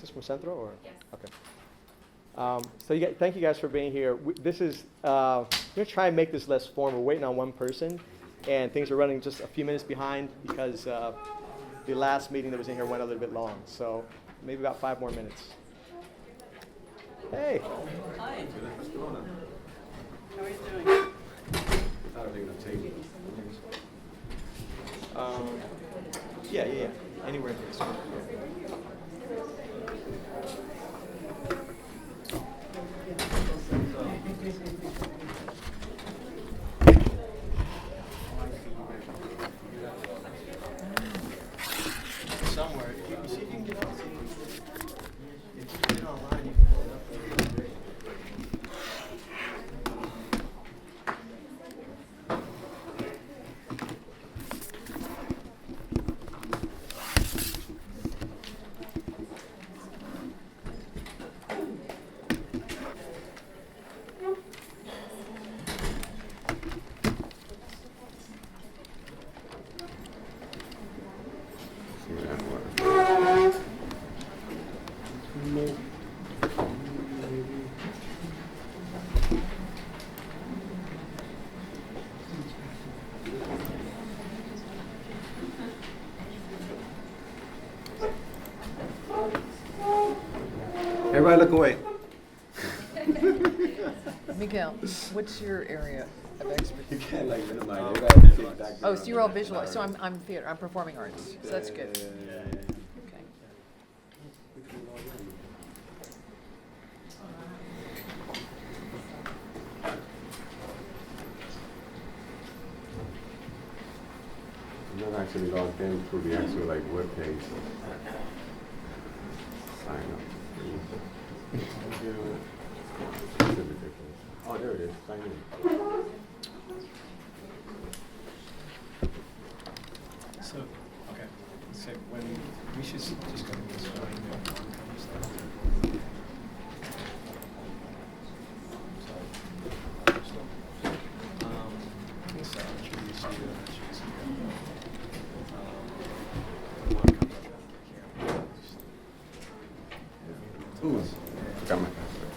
this from Centro, or? Yes. Okay. So thank you guys for being here. This is, we're going to try and make this less formal. We're waiting on one person, and things are running just a few minutes behind because the last meeting that was in here went a little bit long. So maybe about 5 more minutes. Hey. Hi. What's going on? How are you doing? How are they going to take it? Yeah. Anywhere in this. Somewhere. If you see if you can get out, if you get online, you can pull it up. Everybody look away. Miguel, what's your area of expertise? You can't like minimize it. Everybody sit back. Oh, so you're all visual. So I'm theater. I'm performing arts. So that's good. Yeah. Okay. I'm not actually logged in through the actual like web page. Sign up. It's ridiculous. Oh, there it is. Sign in. So, okay. So when we should just go to this one. Ooh, got my password.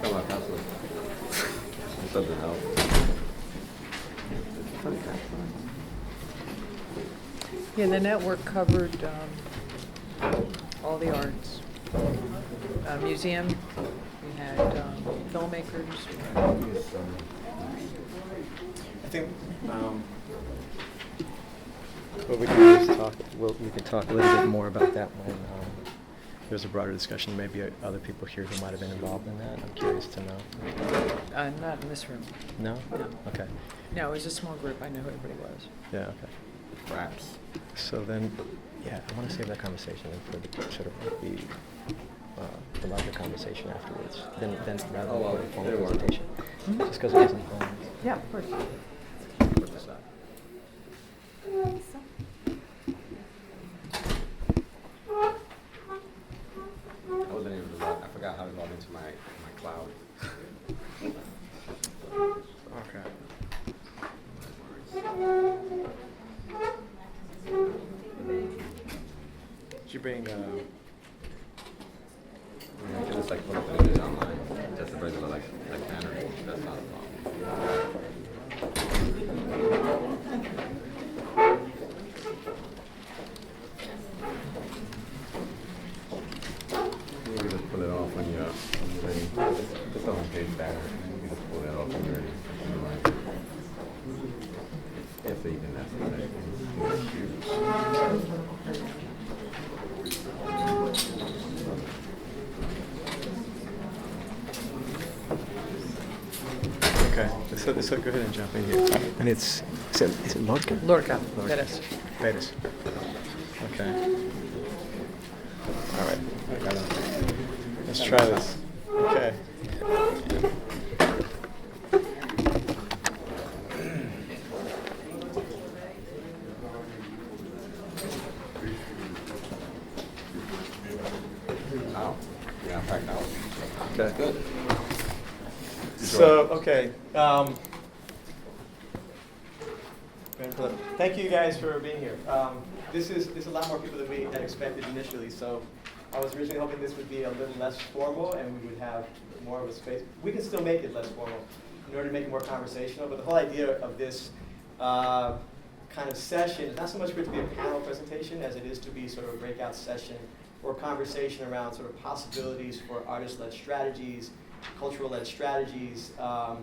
Got my password. Something else. Yeah, the network covered all the arts. Museum. We had filmmakers. I think what we can just talk. We can talk a little bit more about that when there's a broader discussion. Maybe other people here who might have been involved in that. I'm curious to know. Not in this room. No? No. Okay. No, it was a small group. I know who everybody was. Yeah. Okay. Raps. So then, yeah, I want to save that conversation for the sort of like the larger conversation afterwards. Then rather than the formal presentation. Mm-hmm. Just because it wasn't. Yeah, of course. What's this at? I wasn't able to log. I forgot how to log into my cloud. Okay. Did you bring? I can just like pull up images online. Just a regular like banner. That's not a problem. You can just pull it off when you're ready. Just a homepage banner. You can just pull that off when you're ready. If even necessary. Okay. So go ahead and jump in here. And is it Lorca? Lorca. That is. Vedas. Okay. All right. I got it. Let's try this. Okay. Okay. Good. So, okay. Thank you guys for being here. This is a lot more people than we had expected initially, so I was originally hoping this would be a little less formal and we would have more of a space. We can still make it less formal in order to make it more conversational, but the whole idea of this kind of session is not so much for it to be a panel presentation as it is to be sort of a breakout session or conversation around sort of possibilities for artist-led strategies, cultural-led strategies of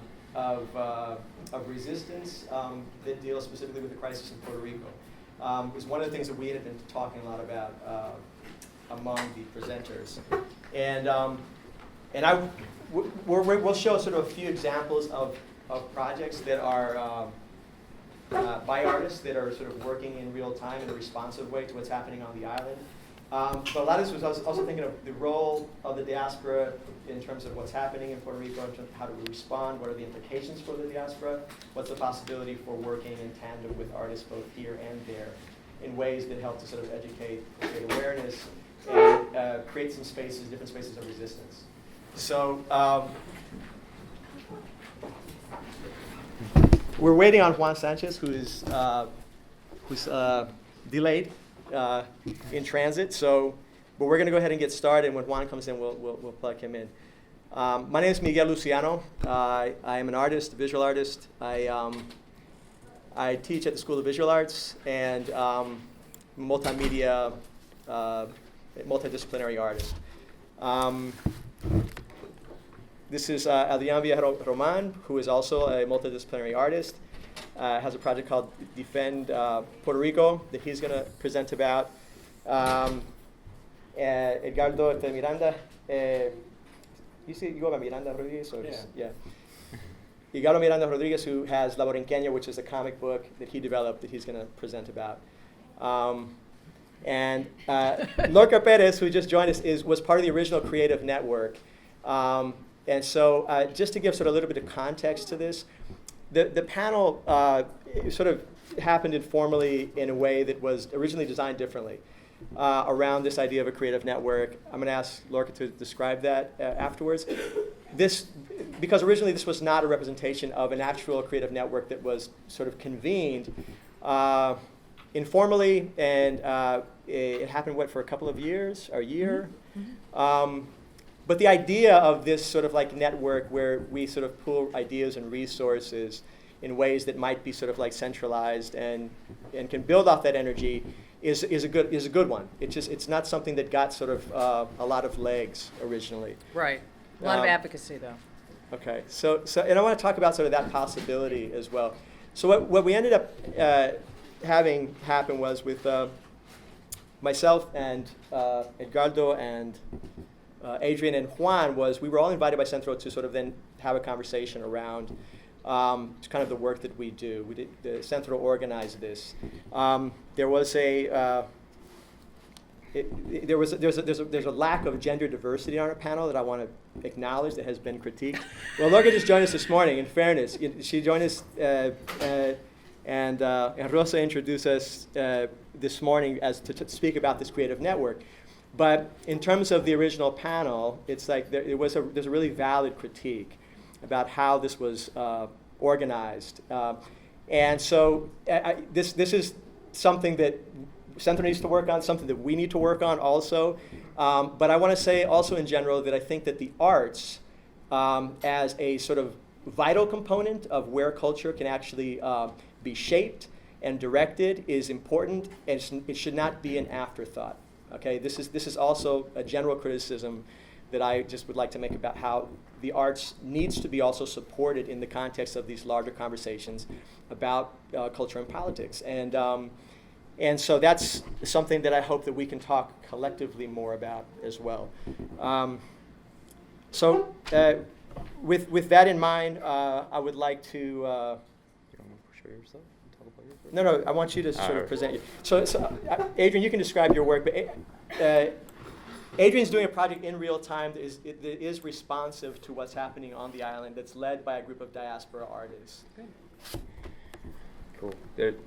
resistance that deal specifically with the crisis in Puerto Rico. It was one of the things that we had been talking a lot about among the presenters. And we'll show sort of a few examples of projects that are by artists that are sort of working in real time in a responsive way to what's happening on the island. But a lot of this was also thinking of the role of the diaspora in terms of what's happening in Puerto Rico, in terms of how do we respond, what are the implications for the diaspora, what's the possibility for working in tandem with artists both here and there in ways that help to sort of educate, create awareness, and create some spaces, different spaces of resistance. So we're waiting on Juan Sánchez, who's delayed in transit. But we're going to go ahead and get started. When Juan comes in, we'll plug him in. My name is Miguel Luciano. I am an artist, a visual artist. I teach at the School of Visual Arts and multimedia, multidisciplinary artist. This is Adrián Viajero Román, who is also a multidisciplinary artist. Has a project called Defend Puerto Rico that he's going to present about. Edgardo de Miranda, you go by Miranda-Rodriguez? Or yeah. Edgardo Miranda-Rodriguez, who has La Borinqueña, which is a comic book that he developed that he's going to present about. And Lorca Perez, who just joined us, was part of the original creative network. And so just to give sort of a little bit of context to this, the panel sort of happened informally in a way that was originally designed differently around this idea of a creative network. I'm going to ask Lorca to describe that afterwards. Because originally this was not a representation of an actual creative network that was sort of convened informally, and it happened, for a couple of years, or a year? Mm-hmm. But the idea of this sort of like network where we sort of pool ideas and resources in ways that might be sort of like centralized and can build off that energy is a good one. It's not something that got sort of a lot of legs originally. Right. A lot of advocacy, though. Okay. So and I want to talk about sort of that possibility as well. So what we ended up having happen was with myself and Edgardo and Adrián and Juan we were all invited by Centro to sort of then have a conversation around kind of the work that we do. The Centro organized this. There was there's a lack of gender diversity on our panel that I want to acknowledge that has been critiqued. Well, Lorca just joined us this morning. In fairness, she joined us and Rosa introduced us this morning as to speak about this creative network. But in terms of the original panel, it's like there's a really valid critique about how this was organized. And so this is something that Centro needs to work on, something that we need to work on also. But I want to say also in general that I think that the arts as a sort of vital component of where culture can actually be shaped and directed is important, and it should not be an afterthought. Okay, this is also a general criticism that I just would like to make about how the arts needs to be also supported in the context of these larger conversations about culture and politics. And so that's something that I hope that we can talk collectively more about as well. With that in mind, I would like to. You don't want to show yourself? No, I want you to sort of present you. So Adrián, you can describe your work, but Adrián's doing a project in real time that is responsive to what's happening on the island, that's led by a group of diaspora artists. Cool. Good.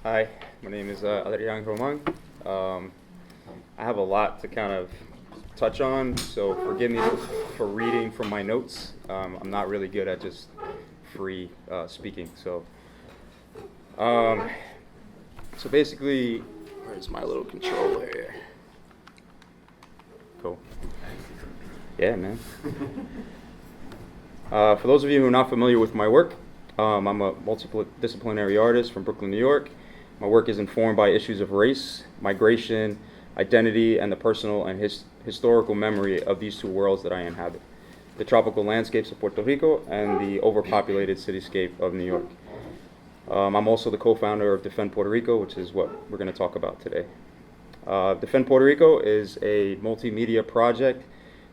Hi, my name is Adrián Román. I have a lot to kind of touch on, so forgive me for reading from my notes. I'm not really good at just free speaking, so basically, where's my little controller here? Cool. Yeah, man. For those of you who are not familiar with my work, I'm a multidisciplinary artist from Brooklyn, New York. My work is informed by issues of race, migration, identity, and the personal and historical memory of these two worlds that I inhabit: the tropical landscapes of Puerto Rico and the overpopulated cityscape of New York. I'm also the co-founder of Defend Puerto Rico, which is what we're going to talk about today. Defend Puerto Rico is a multimedia project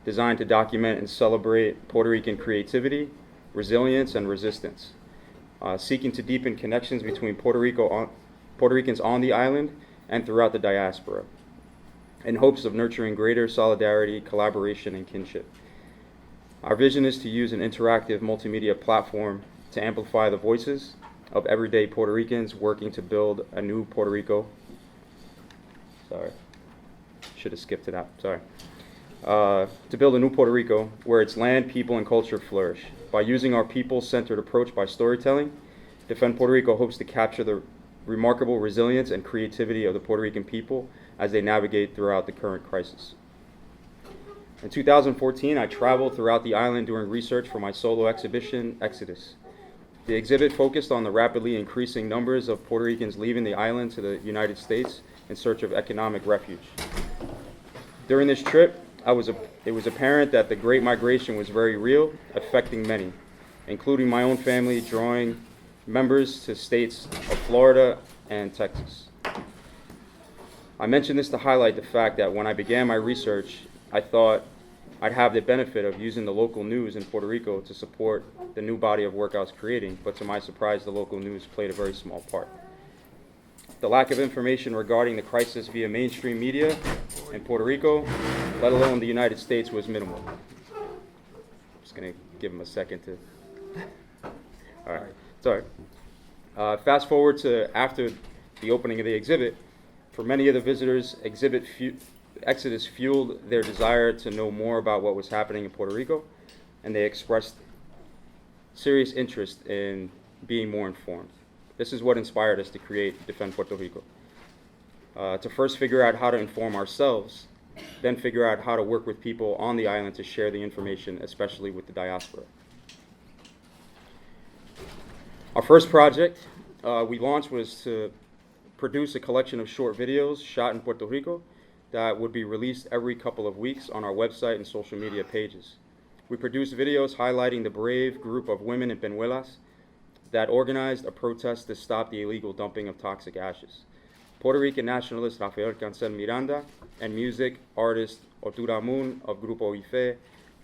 designed to document and celebrate Puerto Rican creativity, resilience, and resistance, seeking to deepen connections between Puerto Ricans on the island and throughout the diaspora, in hopes of nurturing greater solidarity, collaboration, and kinship. Our vision is to use an interactive multimedia platform to amplify the voices of everyday Puerto Ricans working to build a new Puerto Rico. Sorry, should have skipped to that, sorry. To build a new Puerto Rico where its land, people, and culture flourish. By using our people-centered approach by storytelling, Defend Puerto Rico hopes to capture the remarkable resilience and creativity of the Puerto Rican people as they navigate throughout the current crisis. In 2014, I traveled throughout the island doing research for my solo exhibition, Exodus. The exhibit focused on the rapidly increasing numbers of Puerto Ricans leaving the island to the United States in search of economic refuge. During this trip, it was apparent that the Great Migration was very real, affecting many, including my own family, drawing members to states of Florida and Texas. I mention this to highlight the fact that when I began my research, I thought I'd have the benefit of using the local news in Puerto Rico to support the new body of work I was creating, but to my surprise, the local news played a very small part. The lack of information regarding the crisis via mainstream media in Puerto Rico, let alone the United States, was minimal. Just gonna give him a second to, all right, sorry. Fast forward to after the opening of the exhibit. For many of the visitors, Exodus fueled their desire to know more about what was happening in Puerto Rico, and they expressed serious interest in being more informed. This is what inspired us to create Defend Puerto Rico. To first figure out how to inform ourselves, then figure out how to work with people on the island to share the information, especially with the diaspora. Our first project we launched was to produce a collection of short videos shot in Puerto Rico that would be released every couple of weeks on our website and social media pages. We produced videos highlighting the brave group of women in Peñuelas that organized a protest to stop the illegal dumping of toxic ashes. Puerto Rican nationalist Rafael Cancel Miranda and music artist Otura Moon of Grupo Ife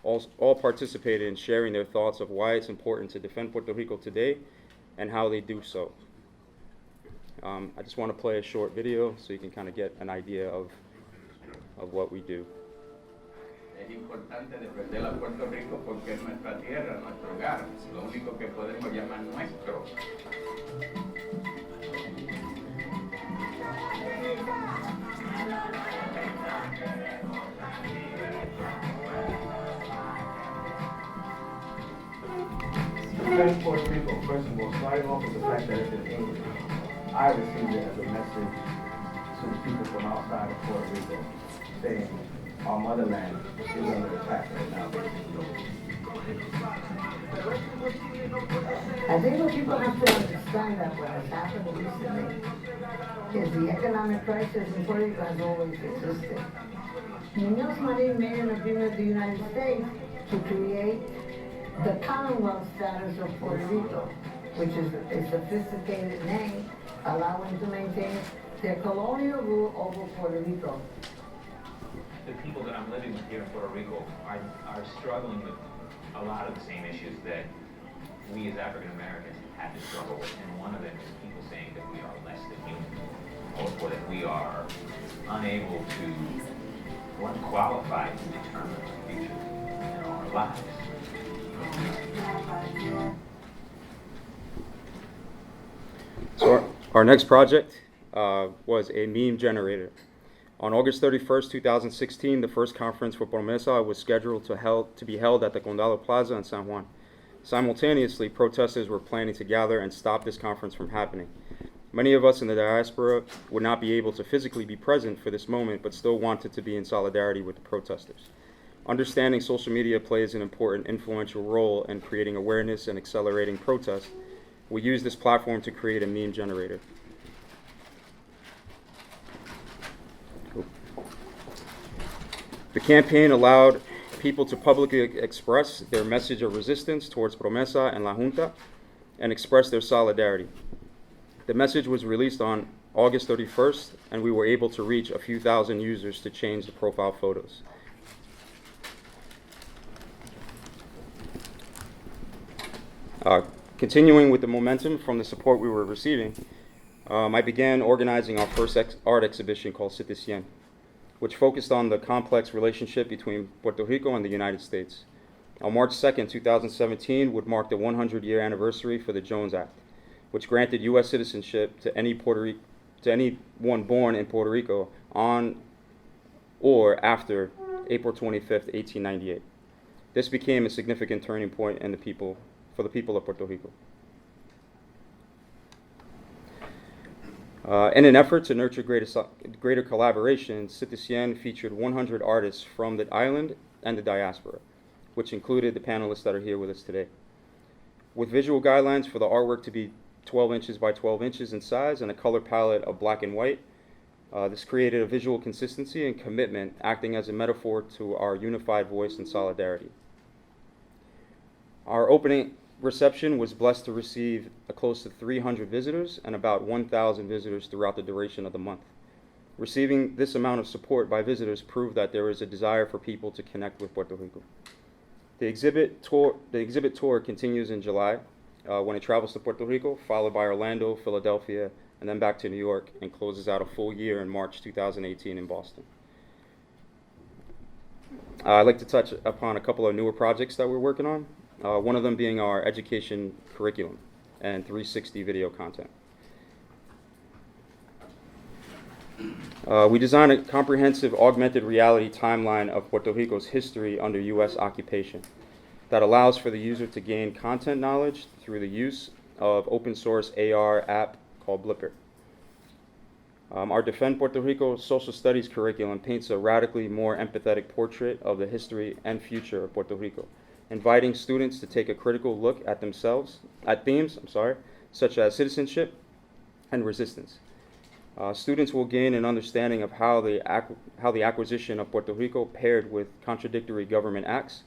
all participated in sharing their thoughts of why it's important to defend Puerto Rico today and how they do so. I just want to play a short video so you can kind of get an idea of what we do. Es importante defender a Puerto Rico porque es nuestra tierra, nuestro hogar, lo único que podemos llamar nuestro. Defend Puerto Rico, first of all, starting off with the fact that it's in English. I received it as a message to people from outside of Puerto Rico, saying our motherland is under attack right now. I think what people have to understand that what has happened recently is the economic crisis in Puerto Rico has always existed. Muñoz Marin made an agreement with the United States to create the Commonwealth status of Puerto Rico, which is a sophisticated name, allowing to maintain their colonial rule over Puerto Rico. The people that I'm living with here in Puerto Rico are struggling with a lot of the same issues that we as African Americans have to struggle with, and one of them is people saying that we are less than human, or that we are unable to, or unqualified to determine the future in our lives. So our next project was a meme generator. On August 31st, 2016, the first conference for Promesa was scheduled to be held at the Condado Plaza in San Juan. Simultaneously, protesters were planning to gather and stop this conference from happening. Many of us in the diaspora would not be able to physically be present for this moment, but still wanted to be in solidarity with the protesters. Understanding social media plays an important influential role in creating awareness and accelerating protest, we use this platform to create a meme generator. The campaign allowed people to publicly express their message of resistance towards Promesa and La Junta and express their solidarity. The message was released on August 31st, and we were able to reach a few thousand users to change the profile photos. Continuing with the momentum from the support we were receiving, I began organizing our first art exhibition called Citizen, which focused on the complex relationship between Puerto Rico and the United States. On March 2nd, 2017 would mark the 100-year anniversary for the Jones Act, which granted U.S. citizenship to anyone born in Puerto Rico on or after April 25th, 1898. This became a significant turning point for the people of Puerto Rico. In an effort to nurture greater collaboration, Citizen featured 100 artists from the island and the diaspora, which included the panelists that are here with us today. With visual guidelines for the artwork to be 12 inches by 12 inches in size and a color palette of black and white, this created a visual consistency and commitment, acting as a metaphor to our unified voice and solidarity. Our opening reception was blessed to receive close to 300 visitors and about 1,000 visitors throughout the duration of the month. Receiving this amount of support by visitors proved that there is a desire for people to connect with Puerto Rico. The exhibit tour continues in July when it travels to Puerto Rico, followed by Orlando, Philadelphia, and then back to New York, and closes out a full year in March 2018 in Boston. I'd like to touch upon a couple of newer projects that we're working on. One of them being our education curriculum and 360 video content. We designed a comprehensive augmented reality timeline of Puerto Rico's history under U.S. occupation that allows for the user to gain content knowledge through the use of open source AR app called Blipper. Our Defend Puerto Rico social studies curriculum paints a radically more empathetic portrait of the history and future of Puerto Rico, inviting students to take a critical look at themes such as citizenship and resistance. Students will gain an understanding of how the acquisition of Puerto Rico paired with contradictory government acts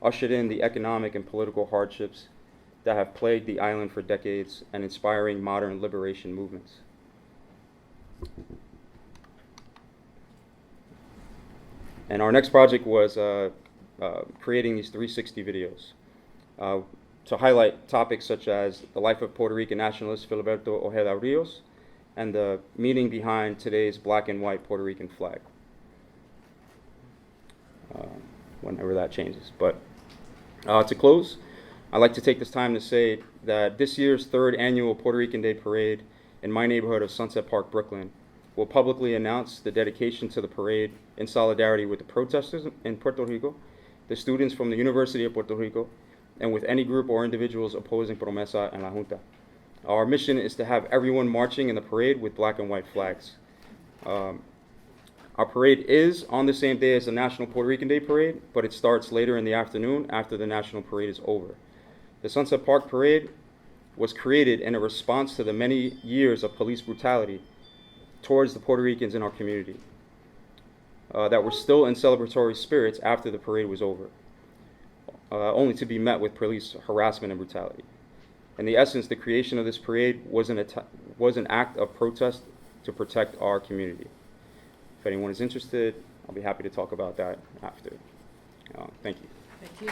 ushered in the economic and political hardships that have plagued the island for decades and inspiring modern liberation movements. And our next project was creating these 360 videos to highlight topics such as the life of Puerto Rican nationalist Filiberto Ojeda Rios and the meaning behind today's black and white Puerto Rican flag. Whenever that changes. But to close, I'd like to take this time to say that this year's third annual Puerto Rican Day Parade in my neighborhood of Sunset Park, Brooklyn, will publicly announce the dedication to the parade in solidarity with the protesters in Puerto Rico, the students from the University of Puerto Rico, and with any group or individuals opposing Promesa and La Junta. Our mission is to have everyone marching in the parade with black and white flags. Our parade is on the same day as the National Puerto Rican Day Parade, but it starts later in the afternoon after the National Parade is over. The Sunset Park Parade was created in a response to the many years of police brutality towards the Puerto Ricans in our community that were still in celebratory spirits after the parade was over, only to be met with police harassment and brutality. In the essence, the creation of this parade was an act of protest to protect our community. If anyone is interested, I'll be happy to talk about that after. Thank you. Thank you.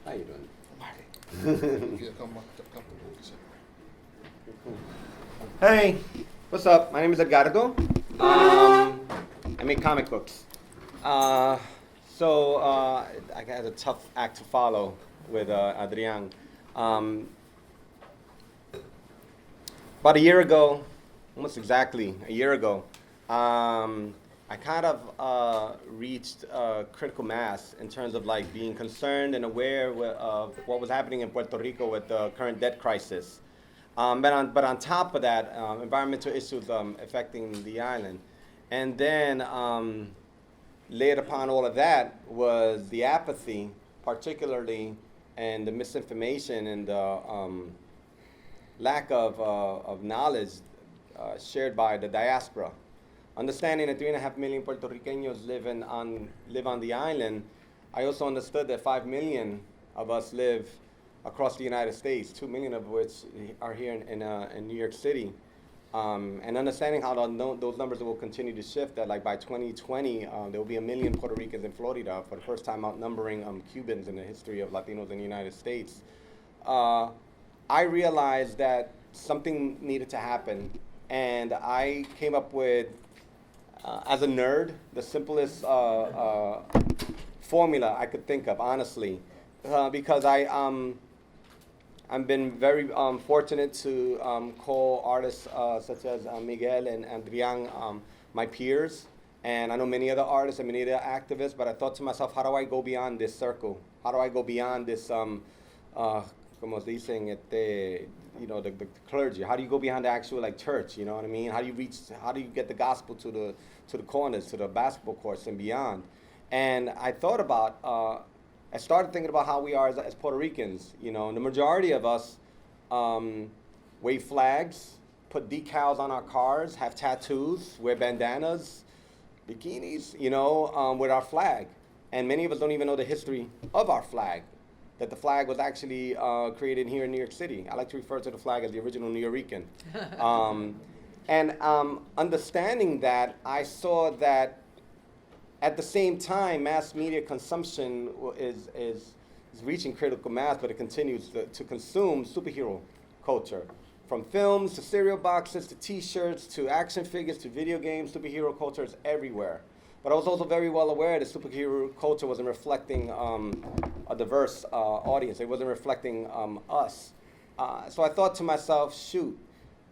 How you doing? Hey, what's up? My name is Edgardo. I make comic books. I had a tough act to follow with Adrián. About a year ago, almost exactly a year ago, I kind of reached critical mass in terms of like being concerned and aware of what was happening in Puerto Rico with the current debt crisis. But on top of that, environmental issues affecting the island. And then laid upon all of that was the apathy, particularly, and the misinformation and the lack of knowledge shared by the diaspora. Understanding that 3.5 million Puerto Ricanos live on the island, I also understood that 5 million of us live across the United States, 2 million of which are here in New York City. And understanding how those numbers will continue to shift, that like by 2020, there will be 1 million Puerto Ricans in Florida, for the first time outnumbering Cubans in the history of Latinos in the United States. I realized that something needed to happen, and I came up with, as a nerd, the simplest formula I could think of, honestly, because I've been very fortunate to call artists such as Miguel and Adrián my peers, and I know many other artists and many other activists, but I thought to myself, how do I go beyond this circle? How do I go beyond this, como se dicen, the clergy? How do you go beyond the actual like church, you know what I mean? How do you get the gospel to the corners, to the basketball courts and beyond? And I thought about, I started thinking about how we are as Puerto Ricans. You know, the majority of us wave flags, put decals on our cars, have tattoos, wear bandanas, bikinis, you know, with our flag. And many of us don't even know the history of our flag, that the flag was actually created here in New York City. I like to refer to the flag as the original New Yorican. Understanding that, I saw that at the same time, mass media consumption is reaching critical mass, but it continues to consume superhero culture. From films to cereal boxes to t-shirts to action figures to video games, superhero culture is everywhere. But I was also very well aware that superhero culture wasn't reflecting a diverse audience. It wasn't reflecting us. So I thought to myself, shoot,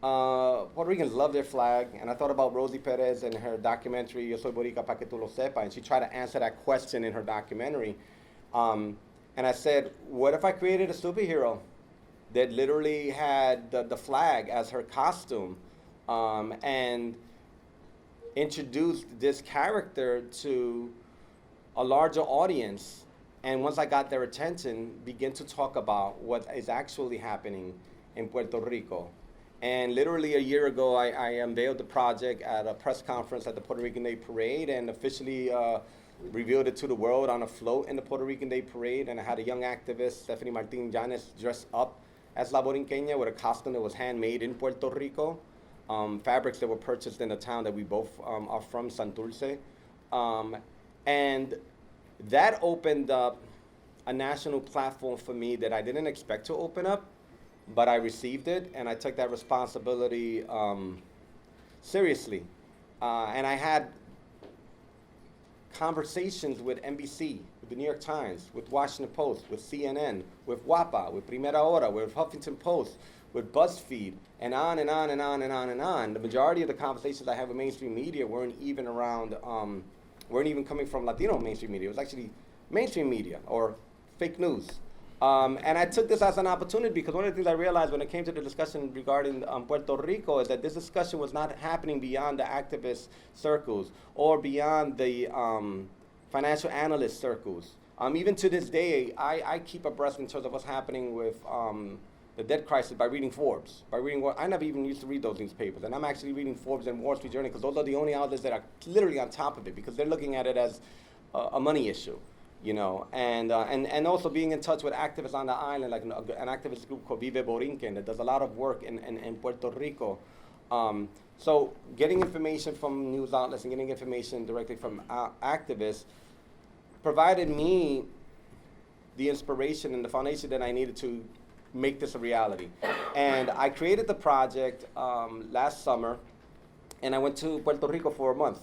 Puerto Ricans love their flag, and I thought about Rosie Perez and her documentary, Yo Soy Boricua Pa Que Tu Lo Sepa, and she tried to answer that question in her documentary. And I said, what if I created a superhero that literally had the flag as her costume, and introduced this character to a larger audience, and once I got their attention, begin to talk about what is actually happening in Puerto Rico. And literally a year ago, I unveiled the project at a press conference at the Puerto Rican Day Parade, and officially revealed it to the world on a float in the Puerto Rican Day Parade. And I had a young activist, Stephanie Martin Llanes, dressed up as La Borinqueña with a costume that was handmade in Puerto Rico, fabrics that were purchased in the town that we both are from, Santurce. And that opened up a national platform for me that I didn't expect to open up, but I received it, and I took that responsibility seriously. And I had conversations with NBC, with the New York Times, with Washington Post, with CNN, with WAPA, with Primera Hora, with Huffington Post, with BuzzFeed, and on and on and on and on and on. The majority of the conversations I have with mainstream media weren't even coming from Latino mainstream media. It was actually mainstream media or fake news. And I took this as an opportunity, because one of the things I realized when it came to the discussion regarding Puerto Rico is that this discussion was not happening beyond the activist circles or beyond the financial analyst circles. Even to this day, I keep abreast in terms of what's happening with the debt crisis by reading Forbes. I never even used to read those newspapers, and I'm actually reading Forbes and Wall Street Journal, because those are the only outlets that are literally on top of it, because they're looking at it as a money issue. You know, and also being in touch with activists on the island, like an activist group called Vive Borinqueña that does a lot of work in Puerto Rico. So getting information from news outlets and getting information directly from activists provided me the inspiration and the foundation that I needed to make this a reality. And I created the project last summer, and I went to Puerto Rico for a month,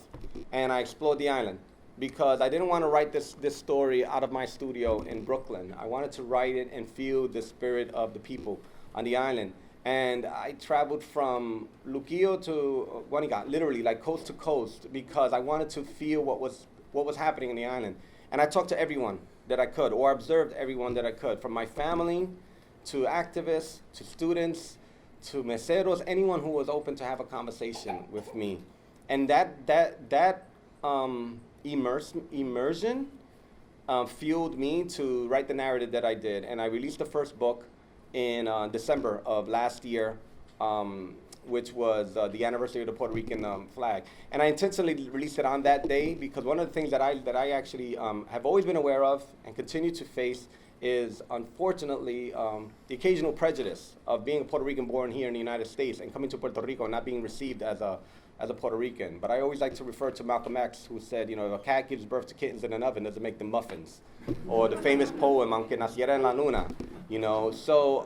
and I explored the island because I didn't want to write this story out of my studio in Brooklyn. I wanted to write it and feel the spirit of the people on the island. And I traveled from Luquillo to Guaniga, literally like coast to coast, because I wanted to feel what was happening in the island. And I talked to everyone that I could, or observed everyone that I could, from my family to activists, to students, to meseros, anyone who was open to have a conversation with me. And that immersion fueled me to write the narrative that I did. And I released the first book in December of last year, which was the anniversary of the Puerto Rican flag. And I intentionally released it on that day because one of the things that I actually have always been aware of and continue to face is, unfortunately, the occasional prejudice of being a Puerto Rican born here in the United States and coming to Puerto Rico and not being received as a Puerto Rican. But I always like to refer to Malcolm X, who said, if a cat gives birth to kittens in an oven, does it make them muffins? Or the famous poem, Aunque naciera en la luna, So,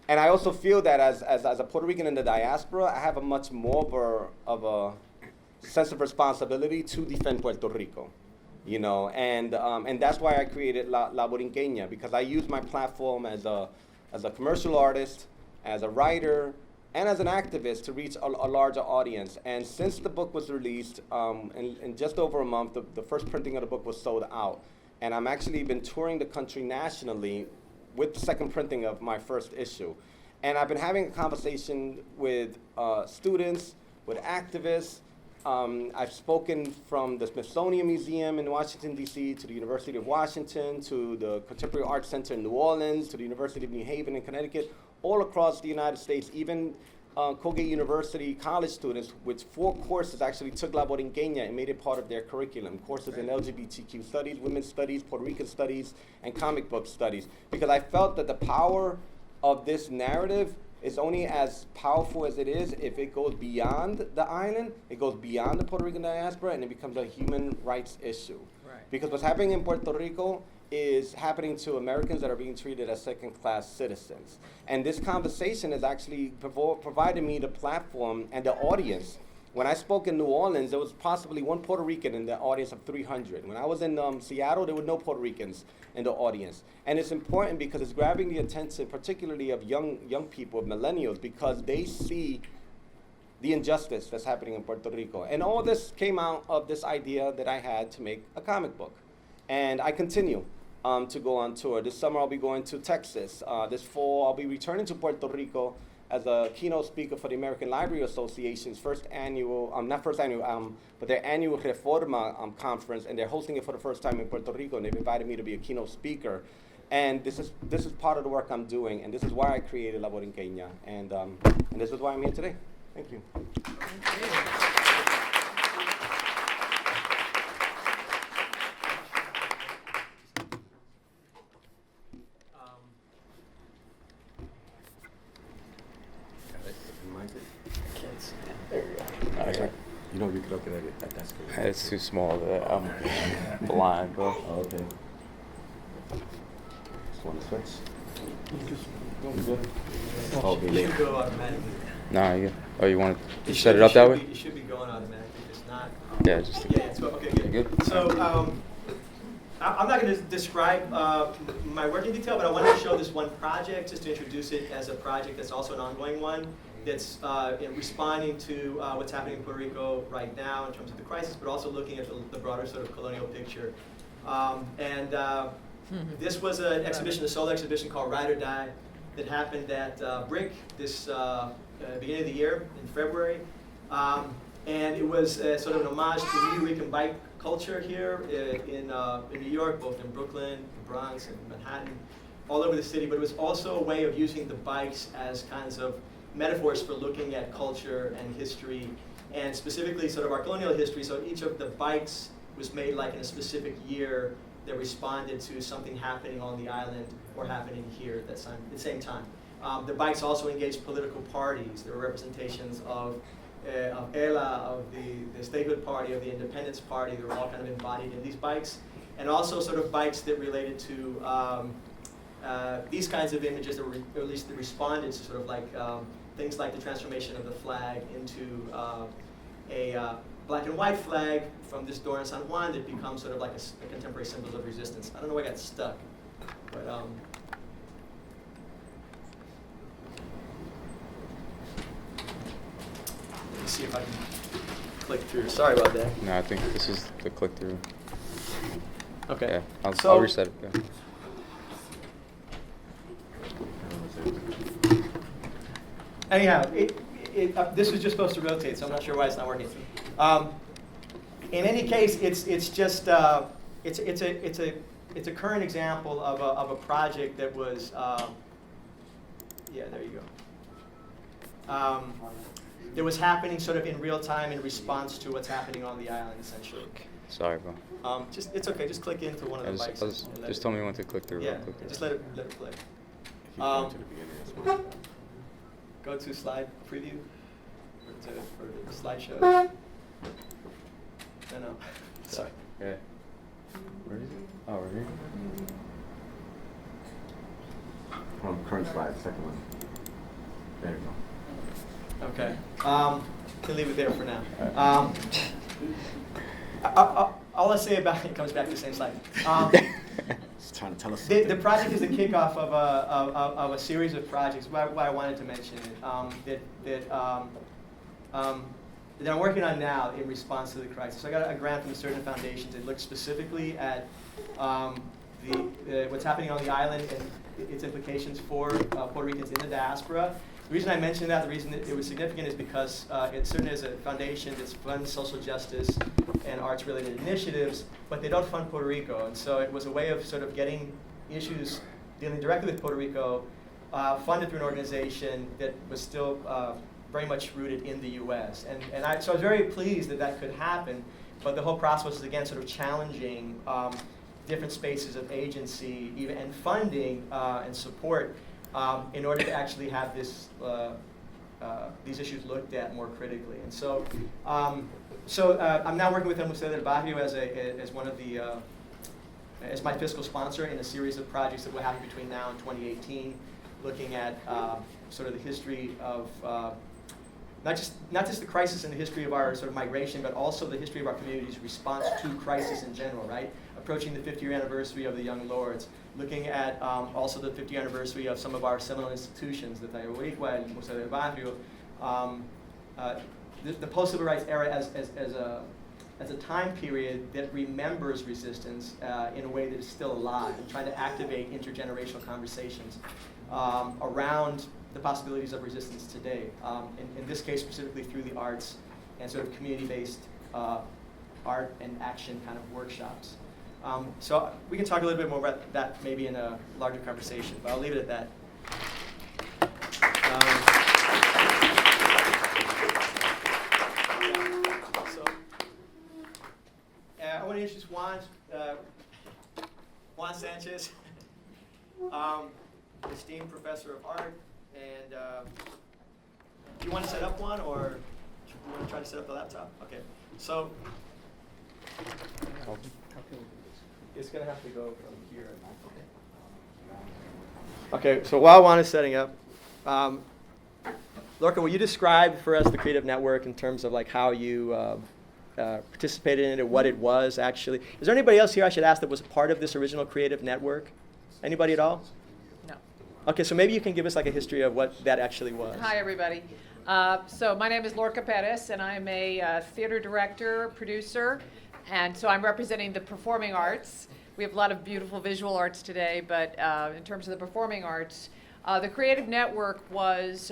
and I also feel that as a Puerto Rican in the diaspora, I have a much more of a sense of responsibility to defend Puerto Rico. And that's why I created La Borinqueña, because I use my platform as a commercial artist, as a writer, and as an activist to reach a larger audience. And since the book was released, in just over a month, the first printing of the book was sold out. And I'm actually been touring the country nationally with the second printing of my first issue. And I've been having a conversation with students, with activists. I've spoken from the Smithsonian Museum in Washington, D.C., to the University of Washington, to the Contemporary Arts Center in New Orleans, to the University of New Haven in Connecticut, all across the United States. Even Colgate University college students, with 4 courses, actually took La Borinqueña and made it part of their curriculum. Courses in LGBTQ studies, women's studies, Puerto Rican studies, and comic book studies. Because I felt that the power of this narrative is only as powerful as it is if it goes beyond the island, it goes beyond the Puerto Rican diaspora, and it becomes a human rights issue. Right. Because what's happening in Puerto Rico is happening to Americans that are being treated as second-class citizens. And this conversation has actually provided me the platform and the audience. When I spoke in New Orleans, there was possibly 1 Puerto Rican in the audience of 300. When I was in Seattle, there were no Puerto Ricans in the audience. And it's important because it's grabbing the attention, particularly of young people, of millennials, because they see the injustice that's happening in Puerto Rico. And all this came out of this idea that I had to make a comic book. And I continue to go on tour. This summer I'll be going to Texas. This fall I'll be returning to Puerto Rico as a keynote speaker for the American Library Association's but their annual Reforma conference, and they're hosting it for the first time in Puerto Rico, and they've invited me to be a keynote speaker. And this is part of the work I'm doing, and this is why I created La Borinqueña, and this is why I'm here today. Thank you. Thank you. You can look at it at that screen. It's too small. I'm blind, bro. Oh, okay. Just want to switch? You good? Okay, It should go automatically. Nah, you want to set it up that way? It should be going automatically. If it's not. Yeah, just. Yeah, it's okay, good. Good? So I'm not going to describe my work in detail, but I wanted to show this one project just to introduce it as a project that's also an ongoing one that's responding to what's happening in Puerto Rico right now in terms of the crisis, but also looking at the broader sort of colonial picture. This was an exhibition, a solo exhibition called Ride or Die that happened at BRIC this beginning of the year in February. And it was sort of an homage to Puerto Rican bike culture here in New York, both in Brooklyn, the Bronx, and Manhattan, all over the city. But it was also a way of using the bikes as kinds of metaphors for looking at culture and history, and specifically sort of our colonial history. So each of the bikes was made like in a specific year that responded to something happening on the island or happening here at the same time. The bikes also engaged political parties. There were representations of ELA, of the Statehood Party, of the Independence Party. They were all kind of embodied in these bikes. And also sort of bikes that related to these kinds of images, or at least the respondents, sort of like things like the transformation of the flag into a black and white flag from this door in San Juan that becomes sort of like a contemporary symbol of resistance. I don't know why I got stuck, but let me see if I can click through. Sorry about that. No, I think this is the click-through. Okay. Yeah, I'll So- reset it. Yeah. Anyhow, this was just supposed to rotate, so I'm not sure why it's not working. In any case, it's just it's a current example of a project that was yeah, there you go. That was happening sort of in real time in response to what's happening on the island, essentially. Sorry, bro. It's okay. Just click into one of the devices. Just tell me when to click through. Yeah, I'll click through. just let it play. If you go to the beginning, that's what Go to slide preview or the slideshow. No. Sorry. Yeah. Where is it? Oh, right here. current slide, second one. There you go. Okay. Can leave it there for now. All I say about it comes back to the same slide. It's trying to tell us The project is the kickoff of a series of projects. Why I wanted to mention it that I'm working on now in response to the crisis. So I got a grant from certain foundations that looked specifically at what's happening on the island and its implications for Puerto Ricans in the diaspora. The reason I mentioned that, the reason that it was significant is because it certainly is a foundation that funds social justice and arts-related initiatives, but they don't fund Puerto Rico. And so it was a way of sort of getting issues dealing directly with Puerto Rico funded through an organization that was still very much rooted in the U.S. So I was very pleased that that could happen, but the whole process was, again, sort of challenging different spaces of agency even, and funding and support in order to actually have this, these issues looked at more critically. And so, I'm now working with Multidisciplinary as one of the, as my fiscal sponsor in a series of projects that will happen between now and 2018, looking at sort of the history of not just the crisis in the history of our sort of migration, but also the history of our community's response to crisis in general, right? Approaching the 50-year anniversary of the Young Lords, looking at also the 50th anniversary of some of our seminal institutions, the Taller Boricua and Museo del Barrio, the post-civil rights era as a time period that remembers resistance in a way that is still alive, and trying to activate intergenerational conversations around the possibilities of resistance today. In this case, specifically through the arts and sort of community-based art and action kind of workshops. So we can talk a little bit more about that maybe in a larger conversation, but I'll leave it at that. I want to introduce Juan Sánchez, esteemed professor of art. And do you want to set up one, or do you want to try to set up the laptop? Okay. So it's going to have to go from here. Okay, so while Juan is setting up, Lorca, will you describe for us the Creative Network in terms of like how you participated in it, what it was actually? Is there anybody else here I should ask that was part of this original Creative Network? Anybody at all? No. Okay, so maybe you can give us like a history of what that actually was. Hi, everybody. So my name is Lorca Perez, and I'm a theater director, producer, and so I'm representing the performing arts. We have a lot of beautiful visual arts today, but in terms of the performing arts, the Creative Network was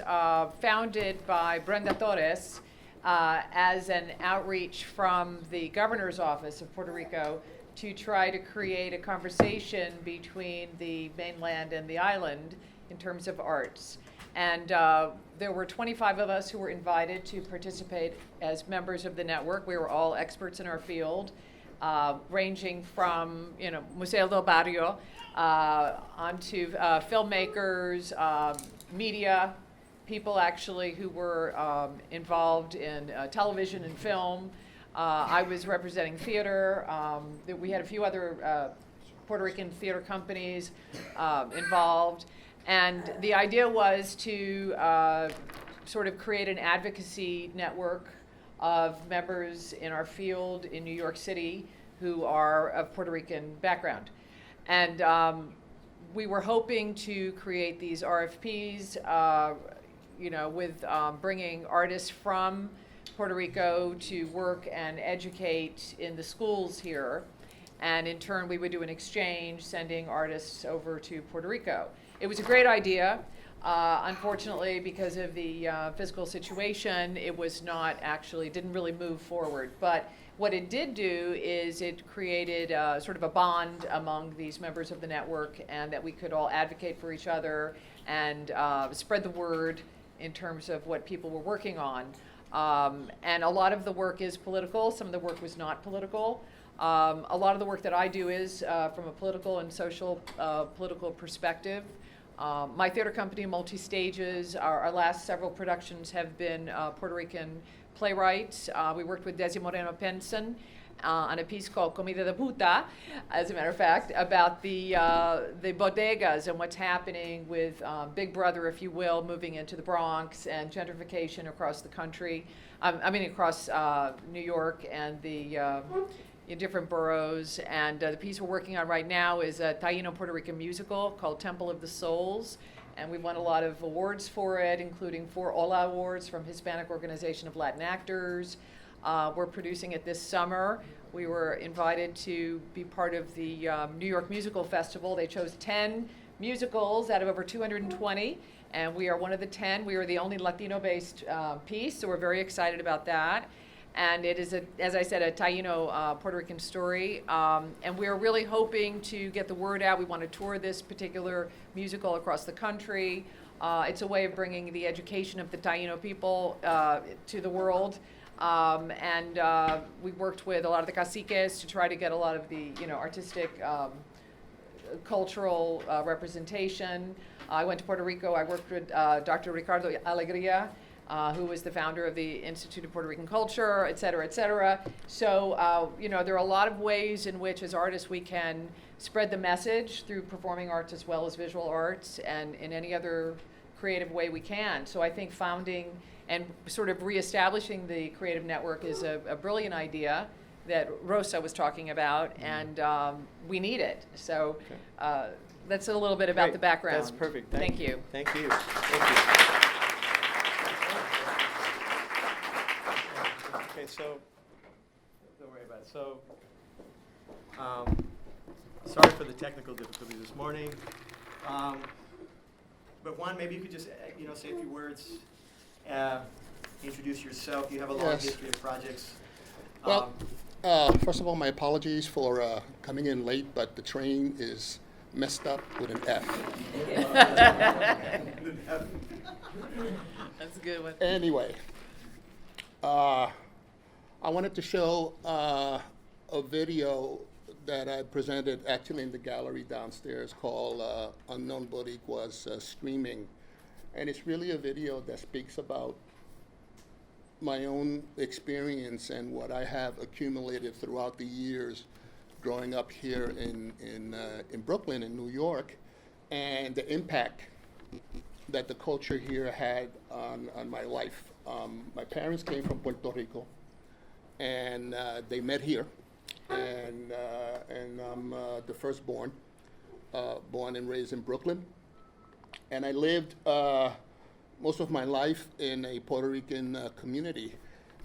founded by Brenda Torres as an outreach from the governor's office of Puerto Rico to try to create a conversation between the mainland and the island in terms of arts. And there were 25 of us who were invited to participate as members of the network. We were all experts in our field, ranging from, Museo del Barrio onto filmmakers, media, people actually who were involved in television and film. I was representing theater. We had a few other Puerto Rican theater companies involved. And the idea was to sort of create an advocacy network of members in our field in New York City who are of Puerto Rican background. And we were hoping to create these RFPs, with bringing artists from Puerto Rico to work and educate in the schools here. And in turn, we would do an exchange, sending artists over to Puerto Rico. It was a great idea. Unfortunately, because of the fiscal situation, it was not actually, didn't really move forward. But what it did do is it created sort of a bond among these members of the network, and that we could all advocate for each other and spread the word in terms of what people were working on. And a lot of the work is political. Some of the work was not political. A lot of the work that I do is from a political and social political perspective. My theater company, Multi-Stages, our last several productions have been Puerto Rican playwrights. We worked with Desi Moreno Penson on a piece called Comida de Puta, as a matter of fact, about the bodegas and what's happening with Big Brother, if you will, moving into the Bronx and gentrification across the country. Across New York and the in different boroughs. And the piece we're working on right now is a Taino Puerto Rican musical called Temple of the Souls. And we won a lot of awards for it, including 4 Ola Awards from Hispanic Organization of Latin Actors. We're producing it this summer. We were invited to be part of the New York Musical Festival. They chose 10 musicals out of over 220, and we are one of the 10. We are the only Latino-based piece, so we're very excited about that. And it is, as I said, a Taino Puerto Rican story. And we're really hoping to get the word out. We want to tour this particular musical across the country. It's a way of bringing the education of the Taino people to the world. We worked with a lot of the caciques to try to get a lot of the artistic, cultural representation. I went to Puerto Rico. I worked with Dr. Ricardo Alegria, who was the founder of the Institute of Puerto Rican Culture, et cetera, et cetera. So, there are a lot of ways in which, as artists, we can spread the message through performing arts as well as visual arts, and in any other creative way we can. So I think founding and sort of reestablishing the creative network is a brilliant idea that Rosa was talking about, and we need it. So that's a little bit about Great. the background. That's perfect. Thank you. Thank you. Thank you. Okay, so don't worry about it. So, sorry for the technical difficulties this morning. But Juan, maybe you could just say a few words, introduce yourself. You have a long history of projects. Well, first of all, my apologies for coming in late, but the train is messed up with an F. That's a good one. Anyway, I wanted to show a video that I presented actually in the gallery downstairs called Unknown Boricuas Screaming. And it's really a video that speaks about my own experience and what I have accumulated throughout the years growing up here in Brooklyn, in New York, and the impact that the culture here had on my life. My parents came from Puerto Rico, and they met here, and I'm the firstborn, born and raised in Brooklyn. And I lived most of my life in a Puerto Rican community.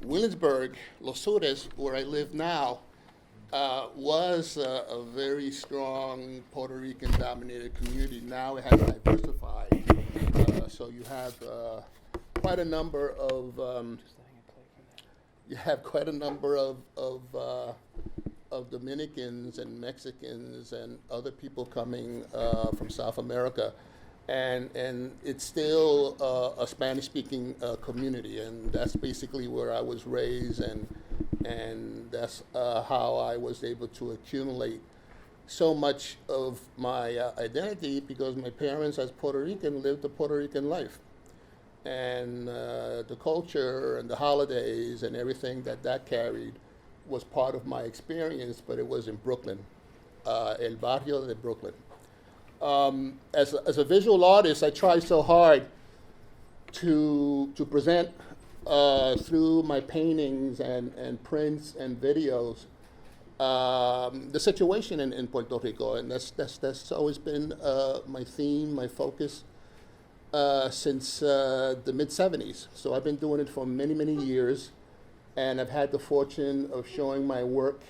Williamsburg, Los Sures, where I live now, was a very strong Puerto Rican-dominated community. Now it has diversified, so you have quite a number of Dominicans and Mexicans and other people coming from South America, and it's still a Spanish-speaking community, and that's basically where I was raised, and that's how I was able to accumulate so much of my identity, because my parents, as Puerto Rican, lived a Puerto Rican life. And the culture and the holidays and everything that carried was part of my experience, but it was in Brooklyn. El Barrio de Brooklyn. As a visual artist, I try so hard to present through my paintings and prints and videos the situation in Puerto Rico, and that's always been my theme, my focus since the mid-'70s. So I've been doing it for many, many years, and I've had the fortune of showing my work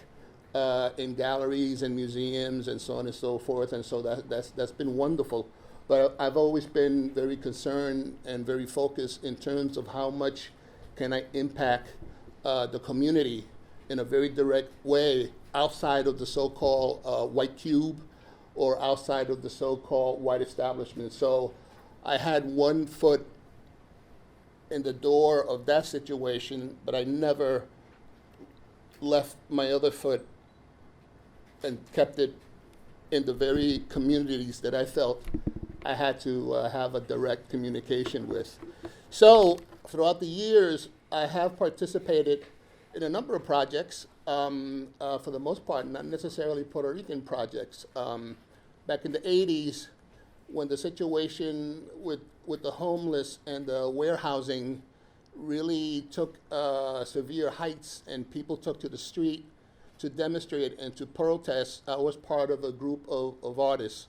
in galleries and museums and so on and so forth, and so that's been wonderful. But I've always been very concerned and very focused in terms of how much can I impact the community in a very direct way outside of the so-called white cube or outside of the so-called white establishment. So I had one foot in the door of that situation, but I never left my other foot and kept it in the very communities that I felt I had to have a direct communication with. So throughout the years, I have participated in a number of projects, for the most part, not necessarily Puerto Rican projects. Back in the 80s, when the situation with the homeless and the warehousing really took severe heights and people took to the street to demonstrate and to protest, I was part of a group of artists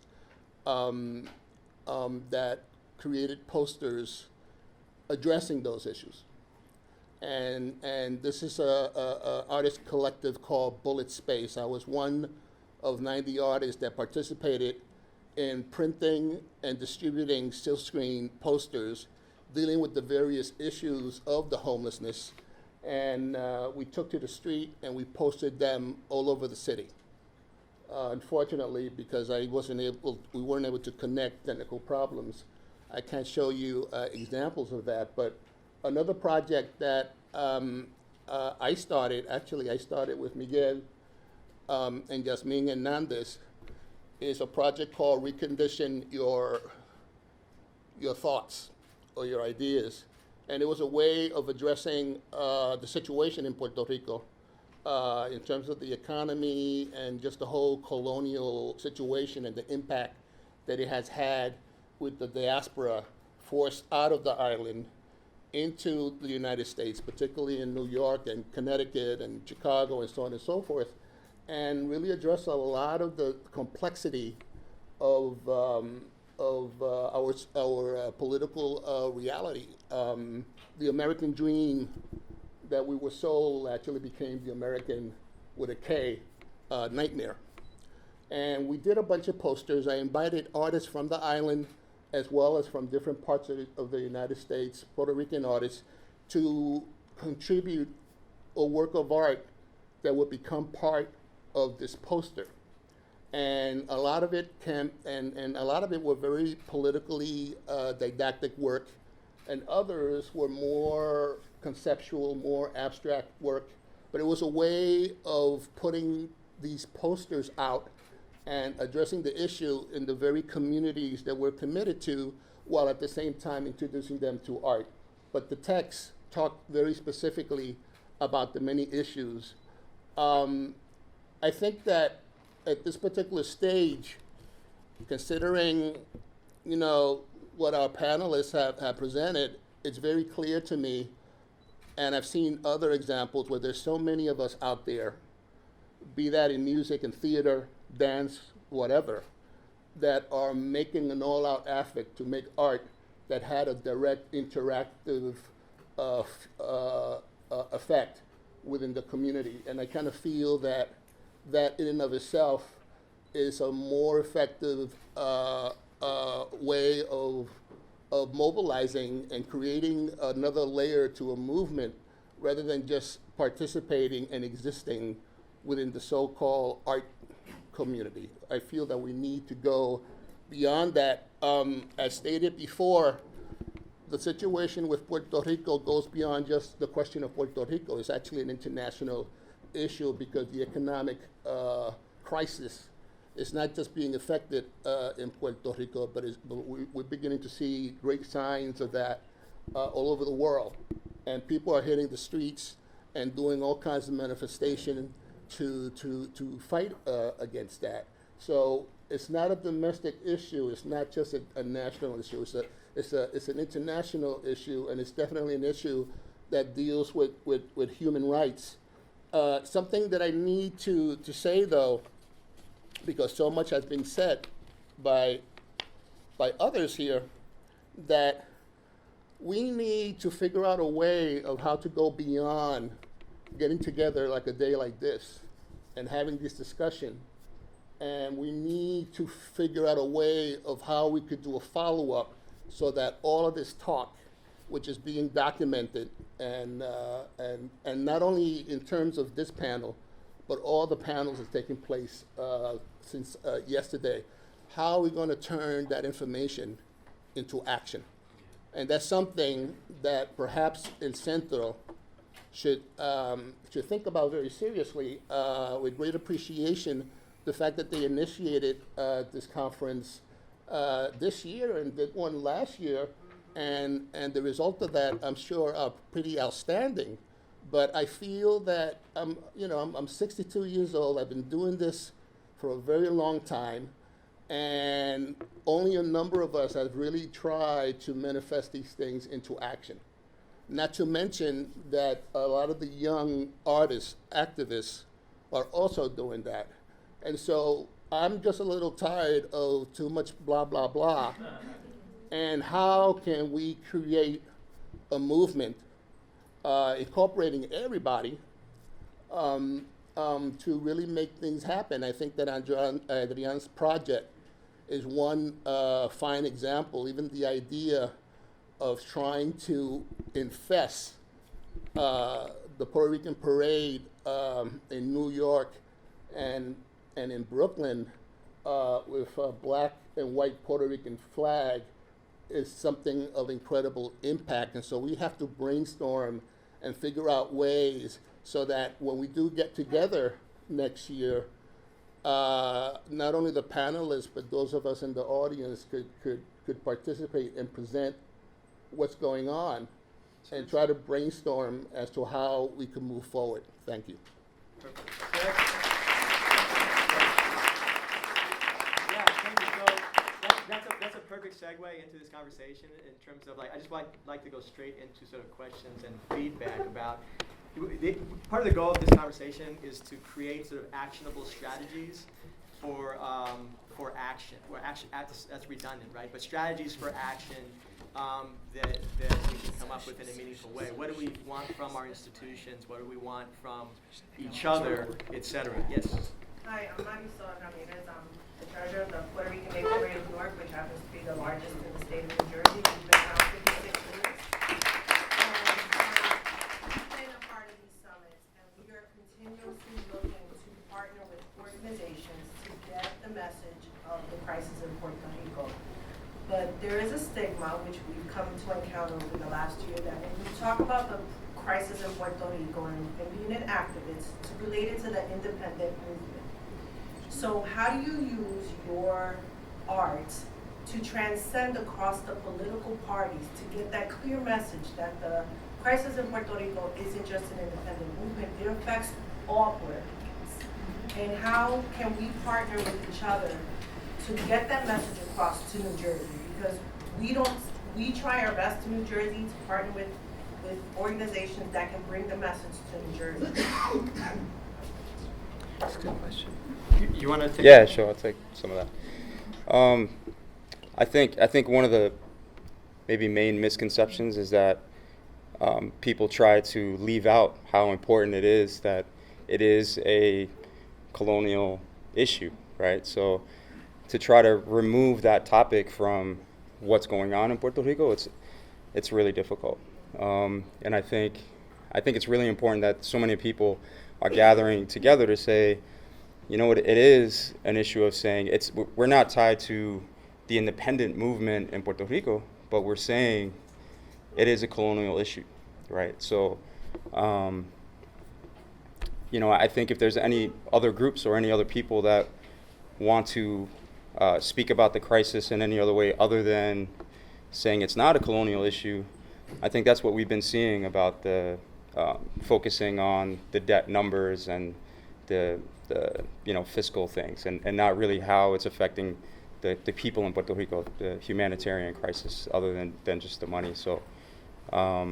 that created posters addressing those issues. And this is a artist collective called Bullet Space. I was one of 90 artists that participated in printing and distributing silkscreen posters dealing with the various issues of the homelessness. And we took to the street and we posted them all over the city. Unfortunately, because we weren't able to connect technical problems, I can't show you examples of that. But another project that I started with Miguel and Yasmin Hernandez, is a project called Recondition Your Thoughts or Your Ideas. And it was a way of addressing the situation in Puerto Rico in terms of the economy and just the whole colonial situation and the impact that it has had with the diaspora forced out of the island into the United States, particularly in New York and Connecticut and Chicago and so on and so forth, and really address a lot of the complexity of our political reality. The American dream that we were sold actually became the American, with a K, nightmare. And we did a bunch of posters. I invited artists from the island as well as from different parts of the United States, Puerto Rican artists, to contribute a work of art that would become part of this poster. And a lot of it a lot of it were very politically didactic work, and others were more conceptual, more abstract work. But it was a way of putting these posters out and addressing the issue in the very communities that we're committed to, while at the same time introducing them to art. But the text talked very specifically about the many issues. I think that at this particular stage, considering, what our panelists have presented, it's very clear to me, and I've seen other examples where there's so many of us out there, be that in music and theater, dance, whatever, that are making an all-out effort to make art that had a direct interactive effect within the community. And I kind of feel that in and of itself is a more effective way of mobilizing and creating another layer to a movement, rather than just participating and existing within the so-called art community. I feel that we need to go beyond that. As stated before, the situation with Puerto Rico goes beyond just the question of Puerto Rico. It's actually an international issue, because the economic crisis is not just being affected in Puerto Rico, but we're beginning to see great signs of that all over the world. And people are hitting the streets and doing all kinds of manifestation to fight against that. So it's not a domestic issue. It's not just a national issue. It's an international issue, and it's definitely an issue that deals with human rights. Something that I need to say, though, because so much has been said by others here, that we need to figure out a way of how to go beyond getting together like a day like this and having this discussion. And we need to figure out a way of how we could do a follow-up so that all of this talk, which is being documented, and not only in terms of this panel, but all the panels that's taken place since yesterday, how are we going to turn that information into action? And that's something that perhaps in Centro should think about very seriously, with great appreciation, the fact that they initiated this conference this year and did one last year, and the result of that, I'm sure, are pretty outstanding. But I feel that I'm 62 years old. I've been doing this for a very long time, and only a number of us have really tried to manifest these things into action. Not to mention that a lot of the young artists, activists, are also doing that. And so I'm just a little tired of too much blah, blah, blah. And how can we create a movement incorporating everybody to really make things happen? I think that Adrián's project is one fine example. Even the idea of trying to infest the Puerto Rican parade in New York and in Brooklyn with a black and white Puerto Rican flag is something of incredible impact. And so we have to brainstorm and figure out ways so that when we do get together next year, not only the panelists, but those of us in the audience could participate and present what's going on and try to brainstorm as to how we can move forward. Thank you. Perfect. Yeah, thank you. So that's a perfect segue into this conversation in terms of I just like to go straight into sort of questions and feedback about. Part of the goal of this conversation is to create sort of actionable strategies for action. That's redundant, right? But strategies for action that we can come up with in a meaningful way. What do we want from our institutions? What do we want from each other, et cetera? Yes. Hi, I'm Marisol Ramirez. I'm the treasurer of the Puerto Rican Diaspora of New York, which happens to be the largest in the state of New Jersey. We've been around 56 years. We've been a part of these summits, and we are continuously looking to partner with organizations to get the message of the crisis in Puerto Rico. But there is a stigma, which we've come to encounter over the last year, that when we talk about the crisis in Puerto Rico and being an activist, it's related to the independent movement. So how do you use your art to transcend across the political parties to get that clear message that the crisis in Puerto Rico isn't just an independent movement, it affects all Puerto Ricans? And how can we partner with each other to get that message across to New Jersey? Because we try our best to New Jersey to partner with organizations that can bring the message to New Jersey. That's a good question. You want to take? Yeah, sure. I'll take some of that. I think one of the maybe main misconceptions is that people try to leave out how important it is that it is a colonial issue, right? So to try to remove that topic from what's going on in Puerto Rico, it's really difficult. And I think it's really important that so many people are gathering together to say, you know what, it is an issue of saying we're not tied to the independent movement in Puerto Rico, but we're saying it is a colonial issue, right? So, I think if there's any other groups or any other people that want to speak about the crisis in any other way other than saying it's not a colonial issue, I think that's what we've been seeing about the focusing on the debt numbers and the fiscal things, and not really how it's affecting the people in Puerto Rico, the humanitarian crisis, other than just the money. So how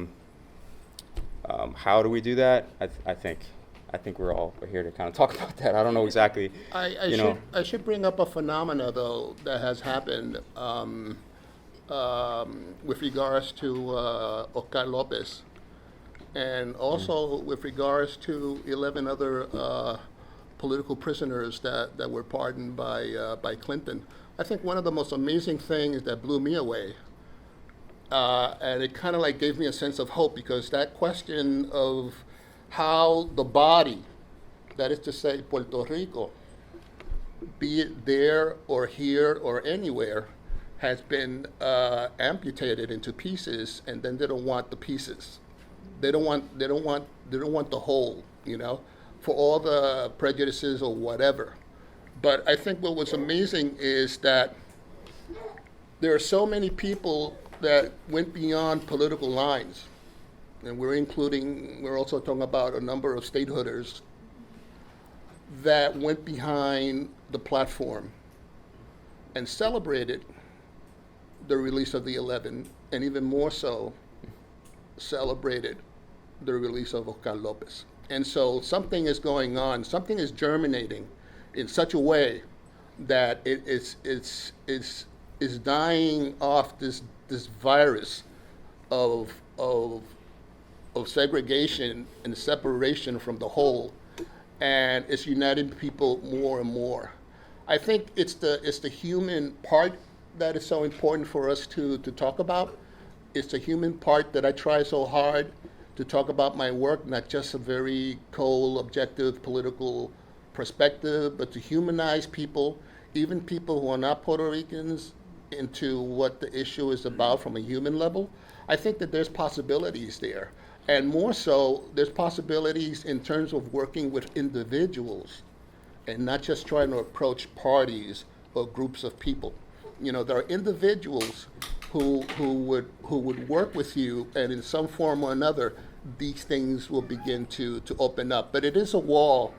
do we do that? I think we're all here to kind of talk about that. I don't know exactly. I should bring up a phenomena, though, that has happened with regards to Oscar Lopez, and also with regards to 11 other political prisoners that were pardoned by Clinton. I think one of the most amazing things that blew me away, and it kind of like gave me a sense of hope, because that question of how the body, that is to say Puerto Rico, be it there or here or anywhere, has been amputated into pieces, and then they don't want the pieces. They don't want the whole, for all the prejudices or whatever. But I think what was amazing is that there are so many people that went beyond political lines. And we're also talking about a number of statehooders that went behind the platform and celebrated the release of the 11, and even more so, celebrated the release of Oscar Lopez. And so something is going on, something is germinating in such a way that it's dying off this virus of segregation and separation from the whole, and it's uniting people more and more. I think it's the human part that is so important for us to talk about. It's the human part that I try so hard to talk about my work, not just a very cold, objective, political perspective, but to humanize people, even people who are not Puerto Ricans, into what the issue is about from a human level. I think that there's possibilities there. And more so, there's possibilities in terms of working with individuals and not just trying to approach parties or groups of people. There are individuals who would work with you, and in some form or another, these things will begin to open up. But it is a wall,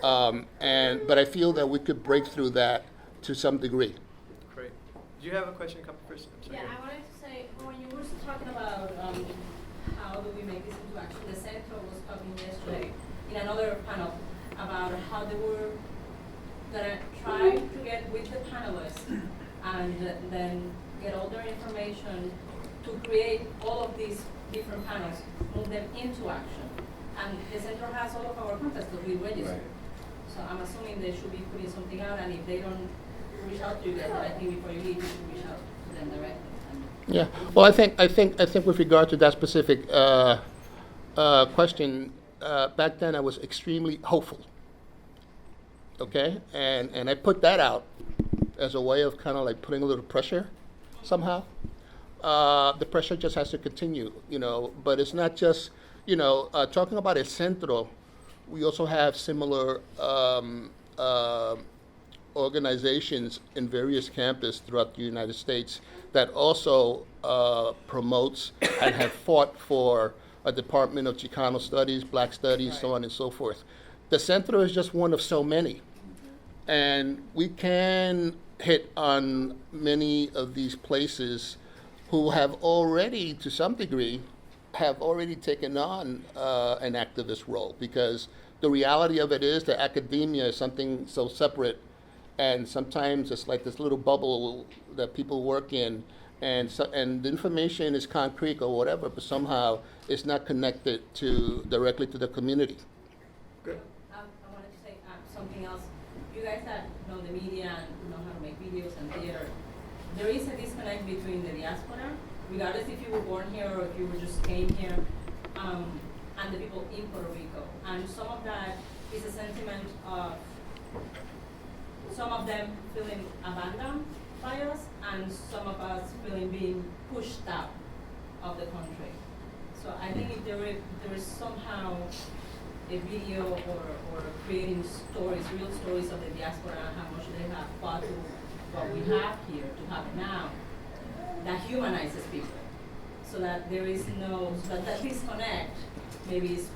but I feel that we could break through that to some degree. Great. Do you have a question, a couple first? Yeah, I wanted to say, when you were talking about how do we make this into action, the Centro was talking yesterday in another panel about how they were gonna try to get with the panelists and then get all their information to create all of these different panels, move them into action. And the Centro has all of our contacts that we register. Right. So I'm assuming they should be putting something out, and if they don't reach out to you guys, I think before you leave, you should reach out to them directly. Yeah. Well, I think with regard to that specific question, back then I was extremely hopeful. Okay, and I put that out as a way of kind of like putting a little pressure somehow. The pressure just has to continue, but it's not just, talking about El Centro, we also have similar organizations in various campuses throughout the United States that also promotes and have fought for a Department of Chicano Studies, Black Studies, right, so on and so forth. The Centro is just one of so many. And we can hit on many of these places who have already, to some degree, have already taken on an activist role, because the reality of it is that academia is something so separate, and sometimes it's like this little bubble that people work in, and the information is concrete or whatever, but somehow it's not connected directly to the community. Good. I wanted to say something else. You guys that know the media and know how to make videos and theater, there is a disconnect between the diaspora, regardless if you were born here or if you were just came here, and the people in Puerto Rico. And some of that is a sentiment of some of them feeling abandoned by us, and some of us feeling being pushed out of the country. So I think if there is somehow a video or creating stories, real stories of the diaspora and how much they have fought to what we have here, to have now, that humanizes people, so that there is no, so that disconnect maybe is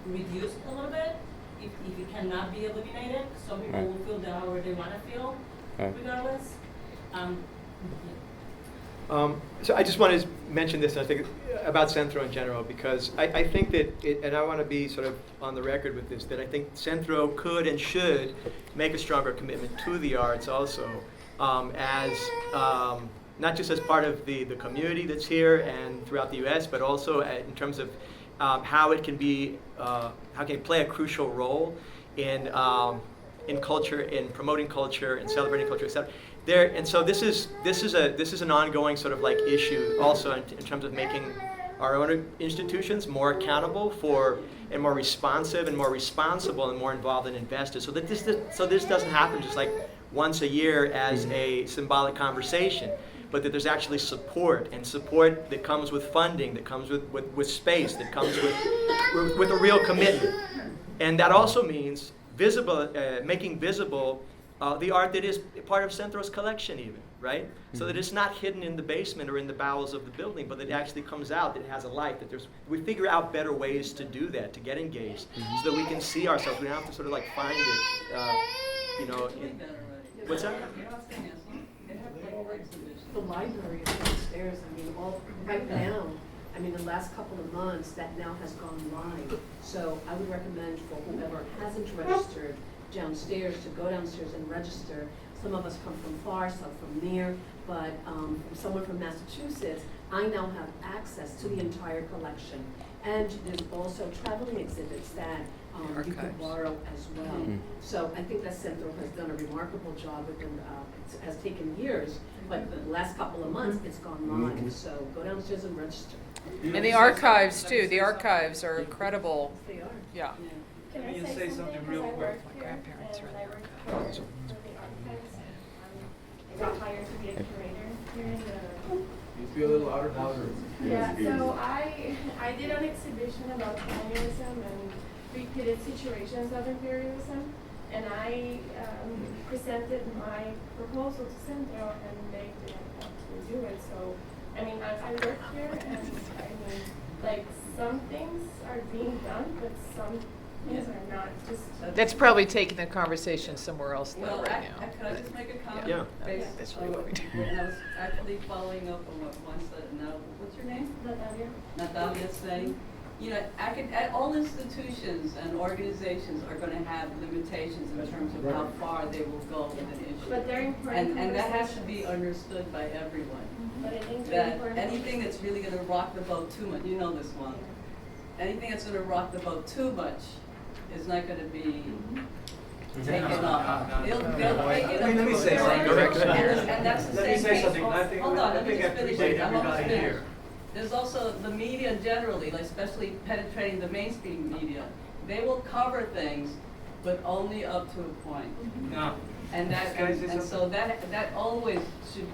reduced a little bit if it cannot be eliminated, some people Right. will feel that however they want to feel, Right. regardless. So I just want to mention this, I think, about Centro in general, because I think that, and I want to be sort of on the record with this, that I think Centro could and should make a stronger commitment to the arts also, as not just as part of the community that's here and throughout the U.S., but also in terms of how it can be, how can it play a crucial role in culture, in promoting culture, and celebrating culture, etc. And so this is an ongoing sort of like issue also in terms of making our own institutions more accountable for and more responsive and more responsible and more involved and invested. So that this doesn't happen just like once a year as a symbolic conversation, but that there's actually support, and support that comes with funding, that comes with space, that comes with a real commitment. And that also means making visible the art that is part of Centro's collection even, right? So that it's not hidden in the basement or in the bowels of the building, but that it actually comes out, that it has a life, that we figure out better ways to do that, to get engaged, so that we can see ourselves. We don't have to sort of like find it, what's that? The library is downstairs, I mean, right now, I mean, the last couple of months, that now has gone live. So I would recommend for whoever hasn't registered downstairs to go downstairs and register. Some of us come from far, some from near, but someone from Massachusetts, I now have access to the entire collection. And there's also traveling exhibits that you could borrow as well. So I think that Centro has done a remarkable job within, it has taken years, but the last couple of months, it's gone live. So go downstairs and register. And the archives too, the archives are incredible. They are. Yeah. Can I say something real quick? My grandparents are in the archives. I got hired to be a curator here in the... You feel a little louder? Yeah, so I did an exhibition about colonialism and repeated situations of imperialism, and I presented my proposal to Centro, and they didn't want to do it. So, I mean, I work here, and I mean, like, some things are being done, but some things are not. That's probably taking the conversation somewhere else though right now. Could I just make a comment? Yeah. That's really what we do. When I was actually following up on what Juan said, now, what's your name? Natalia. Natalia saying, you know, all institutions and organizations are going to have limitations in terms of how far they will go with an issue. But they're important and that has to be understood by everyone. But I think That anything that's really going to rock the boat too much, you know this one, anything that's going to rock the boat too much is not going to be taken up. They'll take it up. Let me say something. And that's the Let me same say case. something. Hold on, let me just I finish think it. I'm almost everybody finished. here. There's also the media generally, like especially penetrating the mainstream media. They will cover things, but only up to a point. No. And that, Can I say and something? so that always should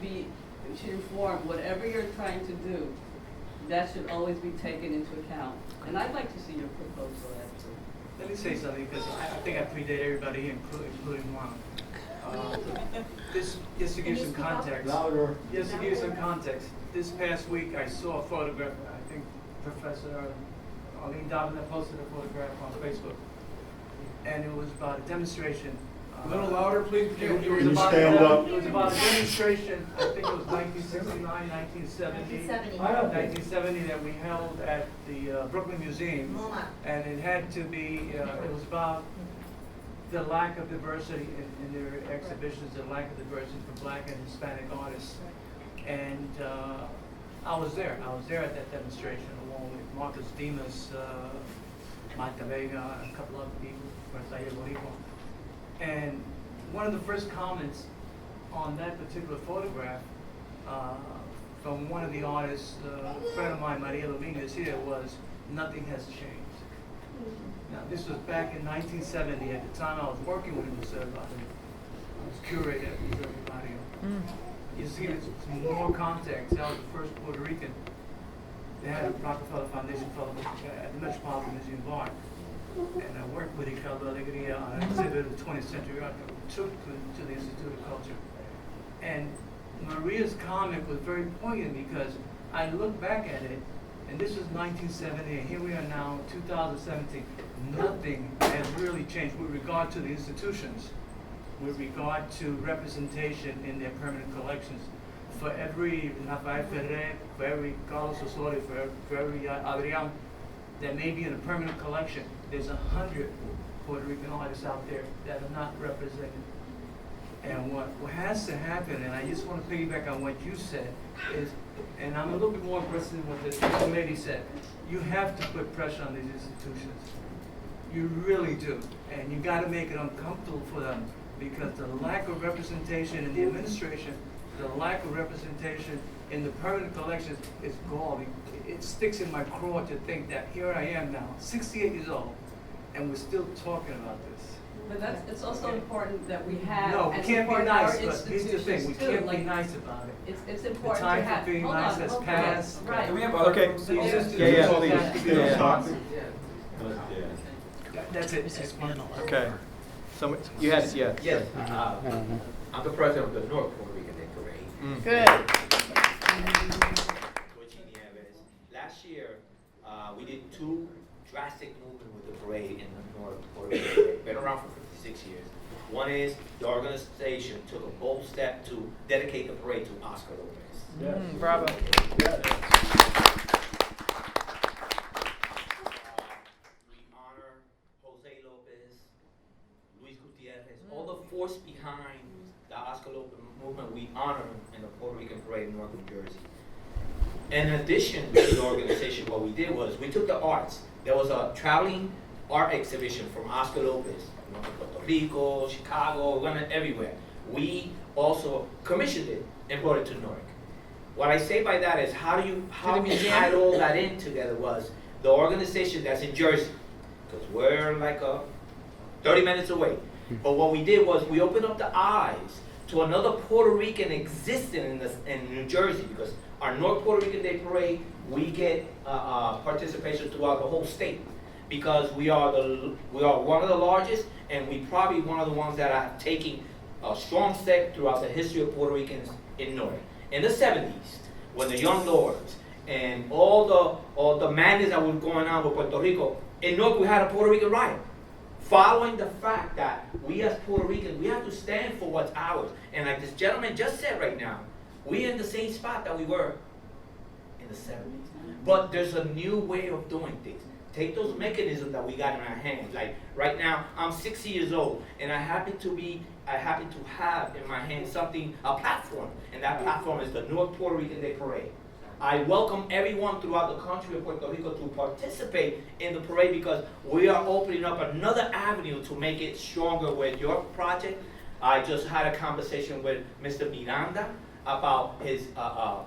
inform whatever you're trying to do. That should always be taken into account. And I'd like to see your proposal actually. Let me say something, because I think I predate everybody, including Juan. Just to give some context. Louder. Just to give you some context. This past week, I saw a photograph, I think Professor Arlene Dobbin posted a photograph on Facebook. And it was about a demonstration. A little louder, please. It was about a demonstration, I think it was 1969, 1970. 1970 that we held at the Brooklyn Museum. And it had to be, it was about the lack of diversity in their exhibitions, the lack of diversity for Black and Hispanic artists. And I was there at that demonstration along with Marcus Dimas, Mike Vega, and a couple other people, Boricua. And one of the first comments on that particular photograph from one of the artists, a friend of mine, Maria Dominguez here, was, "Nothing has changed." Now, this was back in 1970. At the time I was working with Museo del Barrio. I was curator at Museo del Barrio. You see, it's more context. I was the first Puerto Rican. They had a Rockefeller Foundation Fellowship at the Metropolitan Museum of Art. And I worked with Edgardo on an exhibit of 20th century art that we took to the Institute of Culture. And Maria's comment was very poignant because I look back at it And this was 1970, and here we are now, 2017. Nothing has really changed with regard to the institutions, with regard to representation in their permanent collections. For every Rafael Ferrer, for every Carlos Osorio, for every Adrián that may be in a permanent collection, there's 100 Puerto Rican artists out there that are not represented. And what has to happen, and I just want to piggyback on what you said, is, and I'm a little bit more aggressive than what the lady said, you have to put pressure on these institutions. You really do. And you got to make it uncomfortable for them, because the lack of representation in the administration, the lack of representation in the permanent collections is galling. It sticks in my craw to think that here I am now, 68 years old, and we're still talking about this. But it's also important that we have No, we and can't be support nice, our but here's the thing, we institutions too, can't be like, nice about it. It's The important to time have. for being hold nice on, has hold on. passed. Right. Do we have Okay. other Yeah, yeah, please. Yeah. That's it. Okay. So you had, yeah. Yes, I'm the president of the North Puerto Rican Day Parade. Good. Last year, we did 2 drastic movements with the parade in the North Puerto Rican Parade. Been around for 56 years. One is the organization took a bold step to dedicate the parade to Oscar Lopez. Yes. Bravo. Yes. We honor Jose Lopez, Luis Gutierrez, all the force behind the Oscar Lopez movement. We honor in the Puerto Rican parade in North New Jersey. In addition to the organization, what we did was we took the arts. There was a traveling art exhibition from Oscar Lopez, Puerto Rico, Chicago, we went everywhere. We also commissioned it and brought it to Newark. What I say by that is how we tied all that in together was the organization that's in Jersey, because we're like 30 minutes away. But what we did was we opened up the eyes to another Puerto Rican existing in New Jersey, because our North Puerto Rican Day Parade, we get participation throughout the whole state, because we are one of the largest, and we probably one of the ones that are taking a strong step throughout the history of Puerto Ricans in North. In the 70s, when the Young Lords and all the madness that was going on with Puerto Rico, in North we had a Puerto Rican riot, following the fact that we as Puerto Ricans, we have to stand for what's ours. And like this gentleman just said right now, we're in the same spot that we were in the 70s. But there's a new way of doing things. Take those mechanisms that we got in our hands. Like right now, I'm 60 years old, and I happen to have in my hand a platform, and that platform is the North Puerto Rican Day Parade. I welcome everyone throughout the country of Puerto Rico to participate in the parade, because we are opening up another avenue to make it stronger with your project. I just had a conversation with Mr. Miranda about his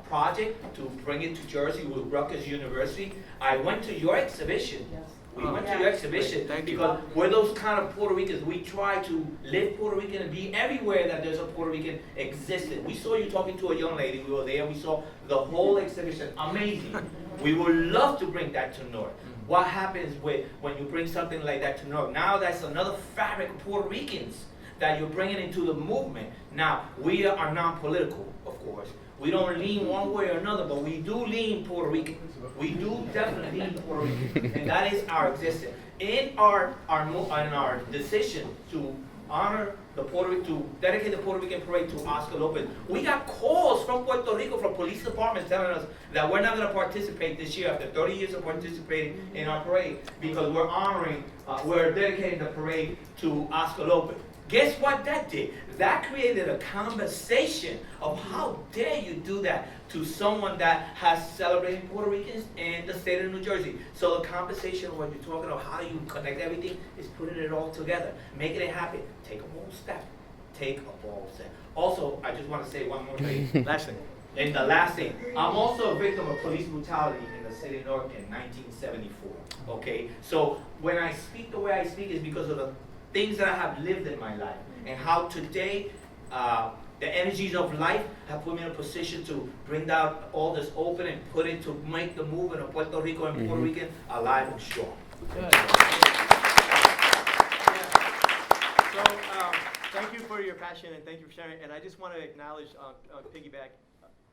project to bring it to Jersey with Rutgers University. I went to your exhibition. Yes. We went to your exhibition because we're those kind of Puerto Ricans. We try to live Puerto Rican and be everywhere that there's a Puerto Rican existed. We saw you talking to a young lady. We were there. We saw the whole exhibition. Amazing. We would love to bring that to North. What happens when you bring something like that to North? Now that's another fabric of Puerto Ricans that you're bringing into the movement. Now, we are non-political, of course. We don't lean one way or another, but we do lean Puerto Rican. We do definitely lean Puerto Rican, and that is our existence. In our decision to honor to dedicate the Puerto Rican parade to Oscar Lopez, we got calls from Puerto Rico, from police departments telling us that we're not going to participate this year after 30 years of participating in our parade, because we're dedicating the parade to Oscar Lopez. Guess what that did? That created a conversation of how dare you do that to someone that has celebrated Puerto Ricans in the state of New Jersey. So the conversation when you're talking about how do you connect everything is putting it all together, making it happen. Take a bold step. Take a bold step. Also, I just want to say one more thing. Last thing. And the last thing, I'm also a victim of police brutality in the city of Newark in 1974. Okay? So when I speak the way I speak is because of the things that I have lived in my life, and how today the energies of life have put me in a position to bring out all this open and put it to make the movement of Puerto Rico and Puerto Rican alive and strong. Good. So thank you for your passion and thank you for sharing. And I just want to acknowledge, piggyback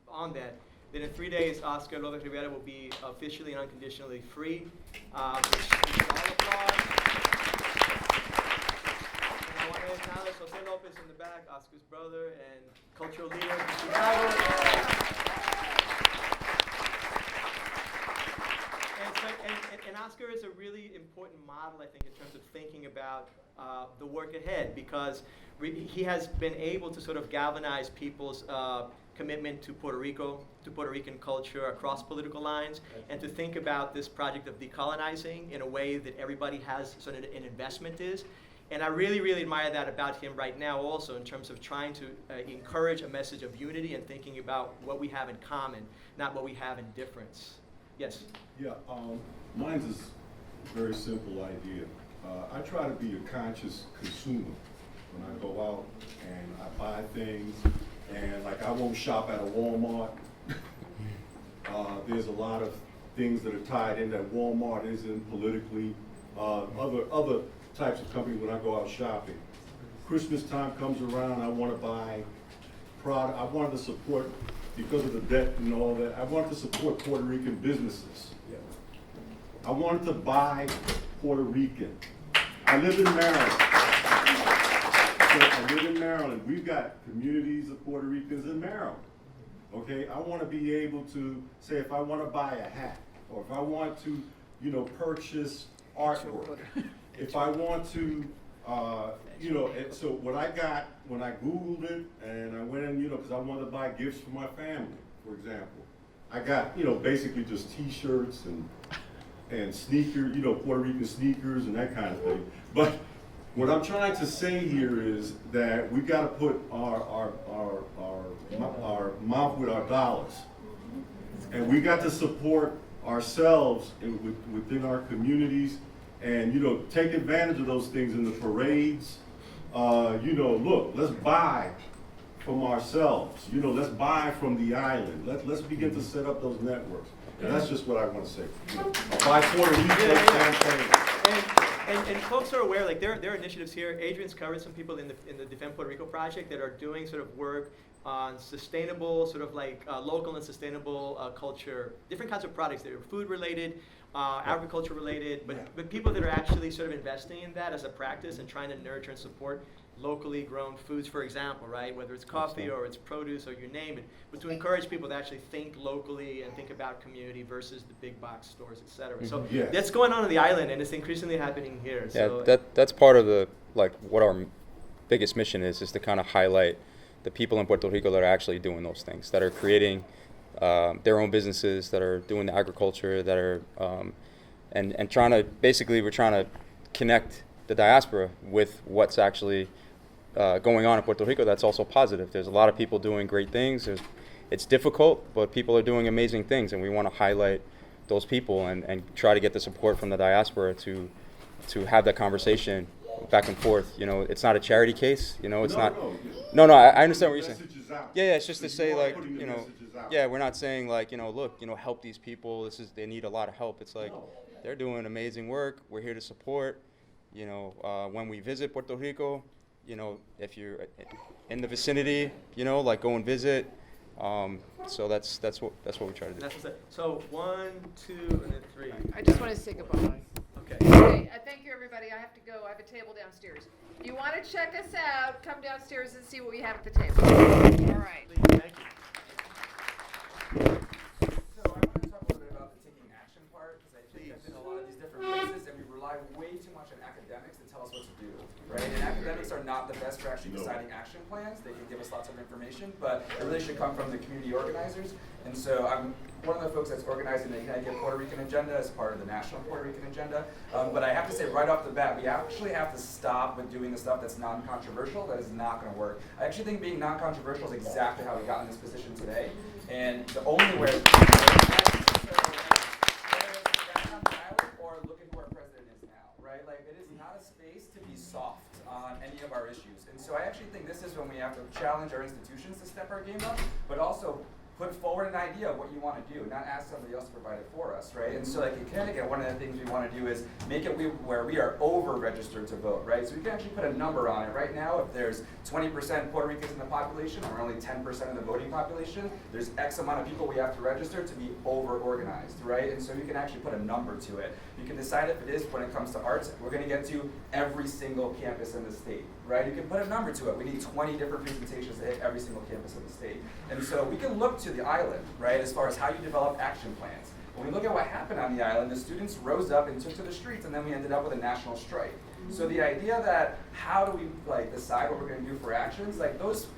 on that, Then in 3 days, Oscar Lopez Rivera will be officially and unconditionally free, which we should all applaud. And I want to acknowledge Jose Lopez in the back, Oscar's brother and cultural leader from Chicago. And Oscar is a really important model, I think, in terms of thinking about the work ahead, because he has been able to sort of galvanize people's commitment to Puerto Rico, to Puerto Rican culture across political lines, and to think about this project of decolonizing in a way that everybody has sort of an investment is. And I really, really admire that about him right now also, in terms of trying to encourage a message of unity and thinking about what we have in common, not what we have in difference. Yes? Yeah, mine's is a very simple idea. I try to be a conscious consumer when I go out and I buy things, and like I won't shop at a Walmart. There's a lot of things that are tied in that Walmart isn't politically. Other types of companies when I go out shopping. Christmas time comes around, I want to buy product. I wanted to support, because of the debt and all that, I wanted to support Puerto Rican businesses. I wanted to buy Puerto Rican. I live in Maryland. I live in Maryland. We've got communities of Puerto Ricans in Maryland. Okay, I want to be able to say if I want to buy a hat, or if I want to, purchase artwork, if I want to, so what I got when I Googled it and I went in, because I wanted to buy gifts for my family, for example, I got, basically just T-shirts and sneakers, Puerto Rican sneakers and that kind of thing. But what I'm trying to say here is that we got to put our mouth with our dollars, and we got to support ourselves within our communities, and take advantage of those things in the parades. Look, let's buy from ourselves. Let's buy from the island. Let's begin to set up those networks. And that's just what I want to say. Buy Puerto Rico campaign. And folks are aware, like there are initiatives here. Adrian's covered some people in the Defend Puerto Rico project that are doing sort of work on sustainable, sort of like local and sustainable culture, different kinds of products that are food related, agriculture related, but people that are actually sort of investing in that as a practice and trying to nurture and support locally grown foods, for example, right? Whether it's coffee or it's produce or you name it, but to encourage people to actually think locally and think about community versus the big box stores, et cetera. So that's going on the island, and it's increasingly happening here. Yeah, so that's part of the what our biggest mission is to kind of highlight the people in Puerto Rico that are actually doing those things, that are creating their own businesses, that are doing the agriculture, that are and we're trying to connect the diaspora with what's actually going on in Puerto Rico that's also positive. There's a lot of people doing great things. It's difficult, but people are doing amazing things, and we want to highlight those people and try to get the support from the diaspora to have that conversation back and forth. It's not a charity case. It's not. No, I understand what you're saying. Yeah, it's just to say we're not saying look, help these people. They need a lot of help. It's like they're doing amazing work. We're here to support. When we visit Puerto Rico, if you're in the vicinity, go and visit. So that's what we try to do. So 1, 2, and then 3. I just want to say goodbye. Okay. Thank you, everybody. I have to go. I have a table downstairs. If you want to check us out, come downstairs and see what we have at the table. All right. Thank you. So I want to talk a little bit about the taking action part, because I think I've been in a lot of these different places, and we rely way too much on academics to tell us what to do, right? And academics are not the best for actually deciding action plans. They can give us lots of information, but it really should come from the community organizers. And so I'm one of the folks that's organizing the United Puerto Rican Agenda as part of the National Puerto Rican Agenda. But I have to say right off the bat, we actually have to stop with doing the stuff that's non-controversial. That is not going to work. I actually think being non-controversial is exactly how we got in this position today. And the only way or look at who our president is now, right? Like, it is not a space to be soft on any of our issues. And so I actually think this is when we have to challenge our institutions to step our game up, but also put forward an idea of what you want to do, not ask somebody else to provide it for us, right? And so like in Connecticut, one of the things we want to do is make it where we are over-registered to vote, right? So we can actually put a number on it. Right now, if there's 20% Puerto Ricans in the population, or only 10% of the voting population, there's X amount of people we have to register to be over-organized, right? And so you can actually put a number to it. You can decide if it is, when it comes to arts, we're going to get to every single campus in the state, right? You can put a number to it. We need 20 different presentations to hit every single campus in the state. And so we can look to the island, right, as far as how you develop action plans. When we look at what happened on the island, the students rose up and took to the streets, and then we ended up with a national strike. So the idea that how do we decide what we're going to do for actions, those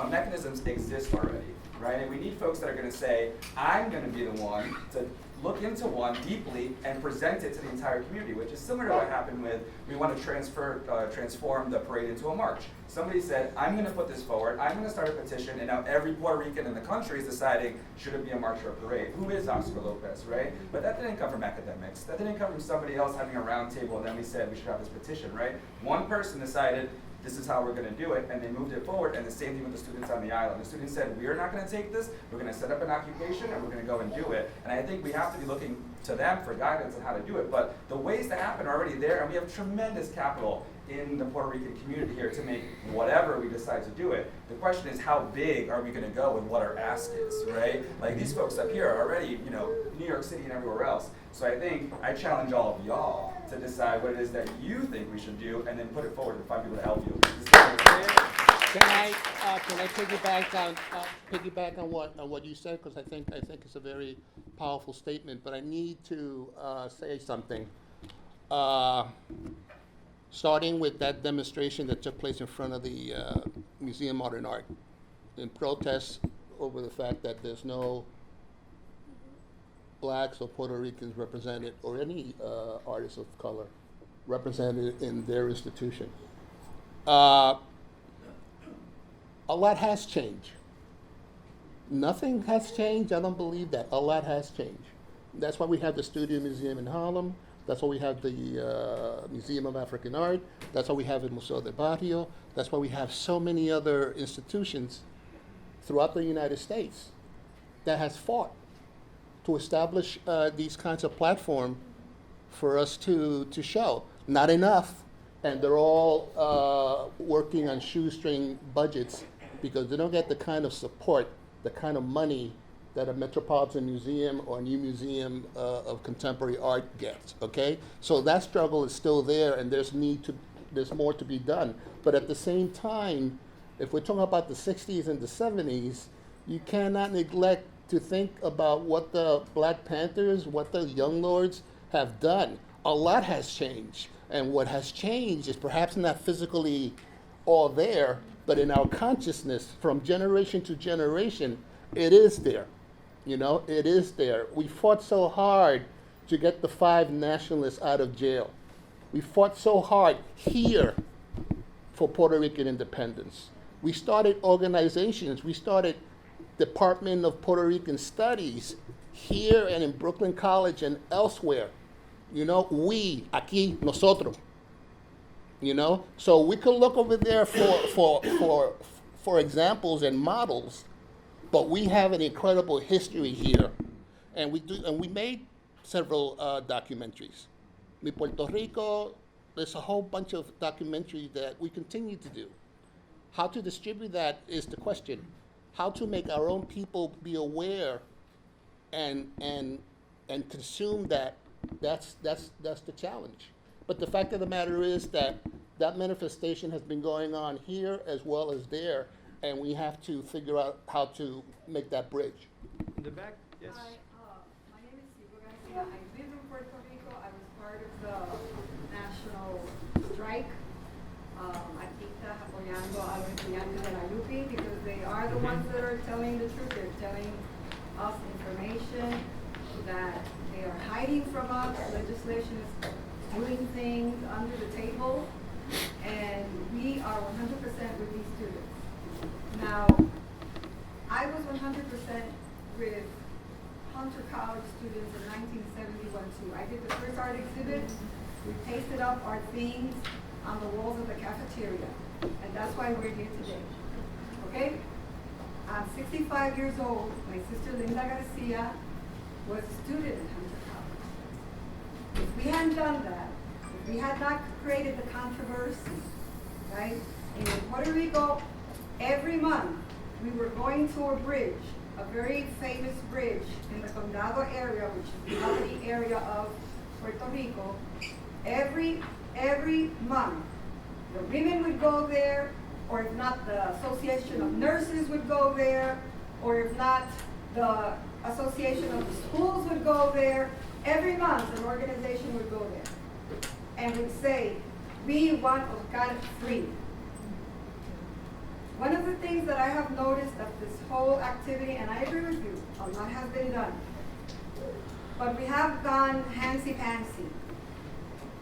mechanisms exist already, right? And we need folks that are going to say, I'm going to be the one to look into one deeply and present it to the entire community, which is similar to what happened with, we want to transform the parade into a march. Somebody said, I'm going to put this forward, I'm going to start a petition, and now every Puerto Rican in the country is deciding, should it be a march or a parade? Who is Oscar Lopez, right? But that didn't come from academics. That didn't come from somebody else having a round table, and then we said we should have this petition, right? One person decided, this is how we're going to do it, and they moved it forward, and the same thing with the students on the island. The students said, we're not going to take this, we're going to set up an occupation, and we're going to go and do it. And I think we have to be looking to them for guidance on how to do it, but the ways to happen are already there, and we have tremendous capital in the Puerto Rican community here to make whatever we decide to do it. The question is, how big are we going to go with what our ask is, right? Like these folks up here are already, New York City and everywhere else. So I think I challenge all of y'all to decide what it is that you think we should do, and then put it forward and find people to help you. Can I piggyback on what you said, because I think it's a very powerful statement, but I need to say something. Starting with that demonstration that took place in front of the Museum of Modern Art in protest over the fact that there's no blacks or Puerto Ricans represented, or any artists of color represented in their institution. A lot has changed. Nothing has changed. I don't believe that. A lot has changed. That's why we have the Studio Museum in Harlem. That's why we have the Museum of African Art. That's why we have the Museo del Barrio. That's why we have so many other institutions throughout the United States that has fought to establish these kinds of platform for us to show. Not enough, and they're all working on shoestring budgets because they don't get the kind of support, the kind of money that a Metropolitan Museum or a new museum of contemporary art gets, okay? So that struggle is still there, and there's more to be done. But at the same time, if we're talking about the 60s and the 70s, you cannot neglect to think about what the Black Panthers, what the Young Lords have done. A lot has changed, and what has changed is perhaps not physically all there, but in our consciousness from generation to generation, it is there. It is there. We fought so hard to get the 5 nationalists out of jail. We fought so hard here for Puerto Rican independence. We started organizations. We started Department of Puerto Rican Studies here and in Brooklyn College and elsewhere. We, aquí, nosotros. So we could look over there for examples and models. But we have an incredible history here, and we made several documentaries. Mi Puerto Rico, there's a whole bunch of documentaries that we continue to do. How to distribute that is the question. How to make our own people be aware and consume that, that's the challenge. But the fact of the matter is that manifestation has been going on here as well as there, and we have to figure out how to make that bridge. In the back, yes. Hi, my name is Silvia Garcia. I live in Puerto Rico. I was part of the national strike. Aquí está apoyando a los estudiantes de la UPI because they are the ones that are telling the truth. They're telling us information that they are hiding from us. Legislation is doing things under the table, and we are 100% with these students. Now, I was 100% with Hunter College students in 1971 too. I did the first art exhibit. We pasted up our themes on the walls of the cafeteria, and that's why we're here today. Okay? I'm 65 years old. My sister Linda Garcia was a student at Hunter College. If we hadn't done that, if we had not created the controversy, right? In Puerto Rico, every month, we were going to a bridge, a very famous bridge in the Condado area, which is the Albany area of Puerto Rico. Every month, the women would go there, or if not, the Association of Nurses would go there, or if not, the Association of the Schools would go there. Every month, an organization would go there and would say, we want Oscar free. One of the things that I have noticed of this whole activity, and I agree with you, a lot has been done, but we have gone handsy-pantsy,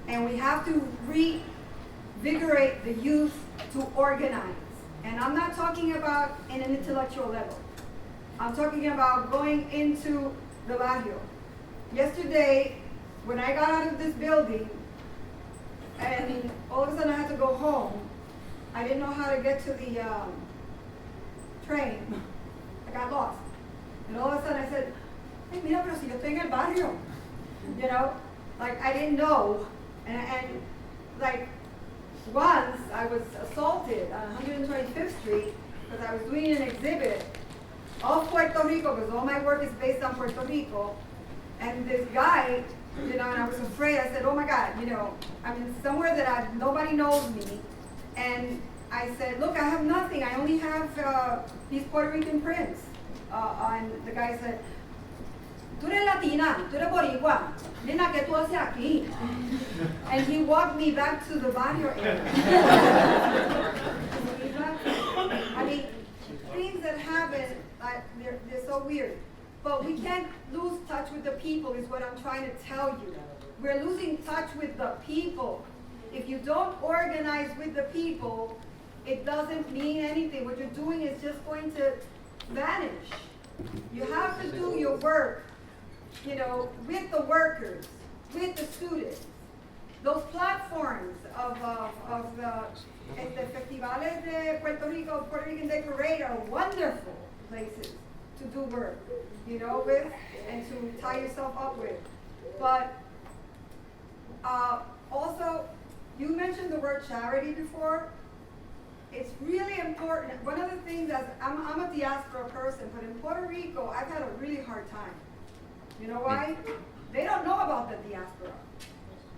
and we have to reinvigorate the youth to organize. And I'm not talking about in an intellectual level. I'm talking about going into the barrio. Yesterday, when I got out of this building, and all of a sudden I had to go home, I didn't know how to get to the train. I got lost. And all of a sudden I said, hey, mira, pero si yo estoy en el barrio. You know, like I didn't know. And like once I was assaulted on 125th Street because I was doing an exhibit of Puerto Rico, because all my work is based on Puerto Rico. And this guy, you know, and I was afraid. I said, oh my God, you know, I'm in somewhere that nobody knows me. And I said, look, I have nothing. I only have these Puerto Rican prints. And the guy said, tú eres Latina, tú eres Boricua. Nena, ¿qué tú haces aquí? And he walked me back to the barrio area. I mean, things that happen, they're so weird. But we can't lose touch with the people is what I'm trying to tell you. We're losing touch with the people. If you don't organize with the people, it doesn't mean anything. What you're doing is just going to vanish. You have to do your work, you know, with the workers, with the students. Those platforms of the Festivales de Puerto Rico, Puerto Rican Diaspora are wonderful places to do work, you know, with, and to tie yourself up with. But also, you mentioned the word charity before. It's really important. One of the things that I'm a diaspora person, but in Puerto Rico, I've had a really hard time. You know why? They don't know about the diaspora.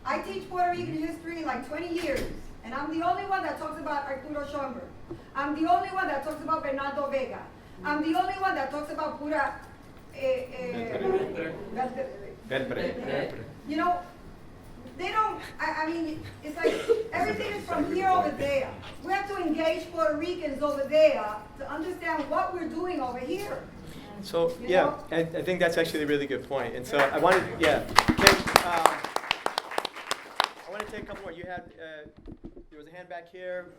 I teach Puerto Rican history like 20 years, and I'm the only one that talks about Arturo Schomburg. I'm the only one that talks about Bernardo Vega. I'm the only one that talks about Pura. You know, they don't, I mean, it's like everything is from here over there. We have to engage Puerto Ricans over there to understand what we're doing over here. So, yeah, and I think that's actually a really good point. And so I wanted, I want to take a couple more. You had, there was a hand back here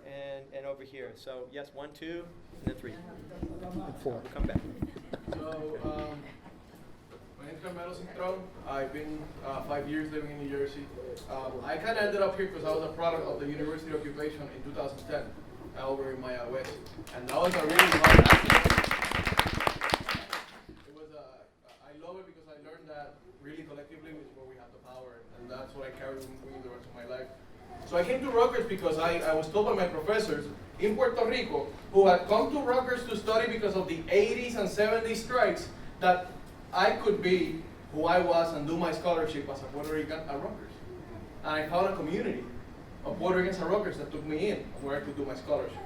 and over here. So, yes, 1, 2, and then 3. And 4. We'll come back. So, my name is Román. I've been 5 years living in New Jersey. I kind of ended up here because I was a product of the university occupation in 2010 over in Maya West. And that was a really hard accident. It was I love it because I learned that really collectively is where we have the power, and that's what I carry with me the rest of my life. So I came to Rutgers because I was told by my professors in Puerto Rico who had come to Rutgers to study because of the 80s and 70s strikes that I could be who I was and do my scholarship as a Puerto Rican at Rutgers. And I found a community of Puerto Ricans at Rutgers that took me in where I could do my scholarship.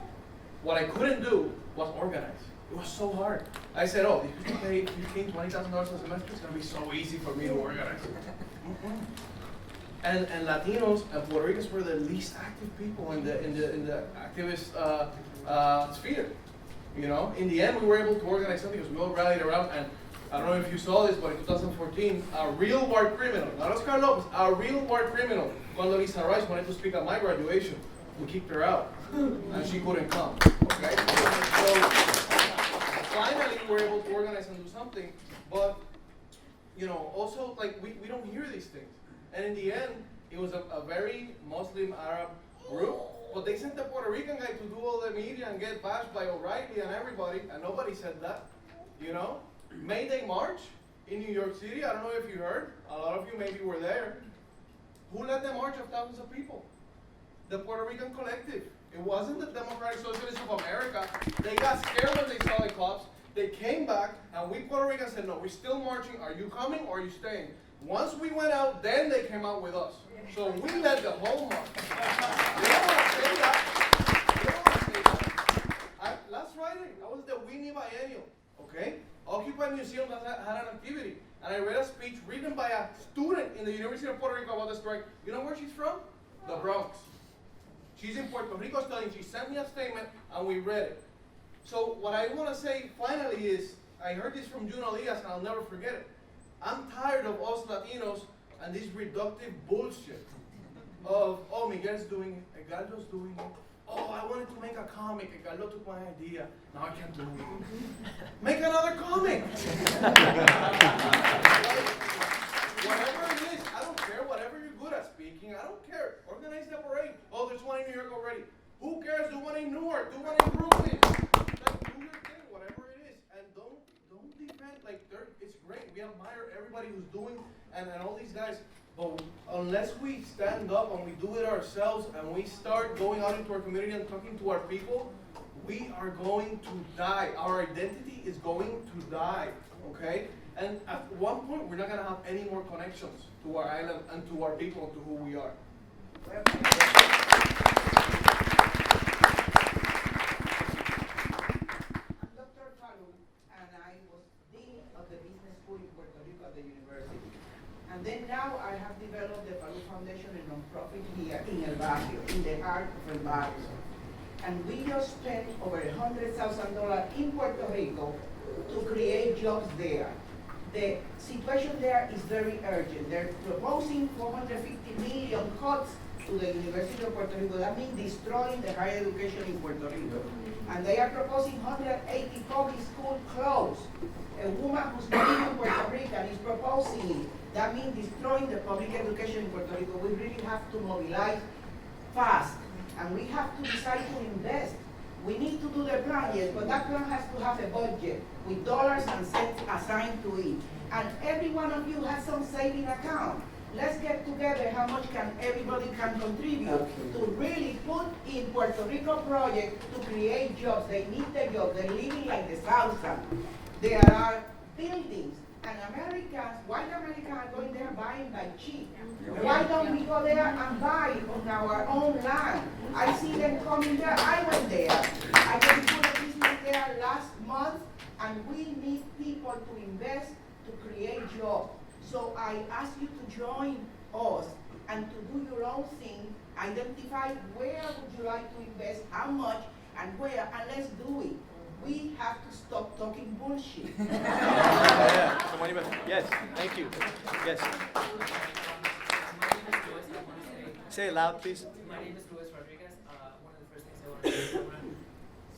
What I couldn't do was organize. It was so hard. I said, oh, these people pay $15,000, $20,000 a semester. It's going to be so easy for me to organize. And Latinos and Puerto Ricans were the least active people in the activist sphere. You know, in the end, we were able to organize something because we all rallied around. And I don't know if you saw this, but in 2014, a real war criminal, not Oscar Lopez, a real war criminal, cuando Lisa Rice wanted to speak at my graduation, we kicked her out, and she couldn't come. Okay, so finally we were able to organize and do something, but you know, also like we don't hear these things. And in the end, it was a very Muslim Arab group But they sent the Puerto Rican guy to do all the media and get bashed by O'Reilly and everybody, and nobody said that, you know? May Day March in New York City, I don't know if you heard, a lot of you maybe were there. Who led the march of thousands of people? The Puerto Rican Collective. It wasn't the Democratic Socialists of America. They got scared when they saw the cops. They came back, and we Puerto Ricans said, no, we're still marching. Are you coming or are you staying? Once we went out, then they came out with us. So we led the whole march. They don't want to say that. They don't want to say that. Last Friday, I was at the Winnie Biennial, okay? Occupy Museum had an activity, and I read a speech written by a student in the University of Puerto Rico about the strike. You know where she's from? The Bronx. She's in Puerto Rico studying. She sent me a statement, and we read it. So what I want to say finally is, I heard this from June Elias, and I'll never forget it. I'm tired of us Latinos and this reductive bullshit of, oh, Miguel's doing it, Edgardo's doing it. Oh, I wanted to make a comic. Edgardo took my idea. Now I can't do it. Make another comic. Whatever it is, I don't care. Whatever you're good at speaking, I don't care. Organize the parade. Oh, there's one in New York already. Who cares? Do one in Newark. Do one in Brooklyn. Like, do your thing, whatever it is, and don't defend. Like, it's great. We admire everybody who's doing and all these guys. But unless we stand up and we do it ourselves and we start going out into our community and talking to our people, we are going to die. Our identity is going to die, okay? And at one point, we're not going to have any more connections to our island and to our people and to who we are. And then now I have developed the Palu Foundation, a non-profit here in El Barrio, in the heart of El Barrio. And we just spent over $100,000 in Puerto Rico to create jobs there. The situation there is very urgent. They're proposing 450 million cuts to the University of Puerto Rico. That means destroying the higher education in Puerto Rico. And they are proposing 180 public schools closed. A woman who's not even Puerto Rican is proposing it. That means destroying the public education in Puerto Rico. We really have to mobilize fast, and we have to decide to invest. We need to do the plan, yes, but that plan has to have a budget with dollars and cents assigned to it. And every one of you has some saving account. Let's get together how much everybody can contribute to really put in Puerto Rico project to create jobs. They need the jobs. They're living like the South. There are buildings. And Americans, white Americans are going there buying by cheap. Why don't we go there and buy on our own land? I see them coming there. I went there. I just put a business there last month, and we need people to invest to create jobs. So I ask you to join us and to do your own thing. Identify where would you like to invest, how much, and where, and let's do it. We have to stop talking bullshit. Yes, thank you. Yes. Say it loud, please. My name is Rodriguez. One of the first things I want to say is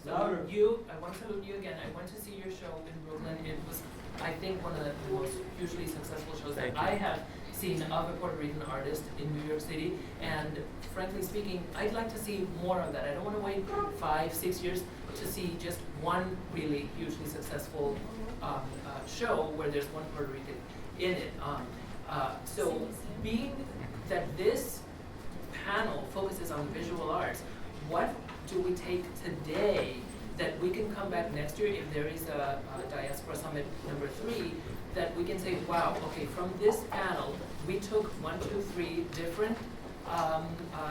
I want to salute you again. I went to see your show in Brooklyn. It was, I think, one of the most hugely successful shows that I have seen of a Puerto Rican artist in New York City. And frankly speaking, I'd like to see more of that. I don't want to wait 5-6 years to see just one really hugely successful show where there's one Puerto Rican in it. So being that this panel focuses on visual arts, what do we take today that we can come back next year if there is a Diaspora Summit number 3, that we can say, wow, okay, from this panel, we took 1, 2, 3 different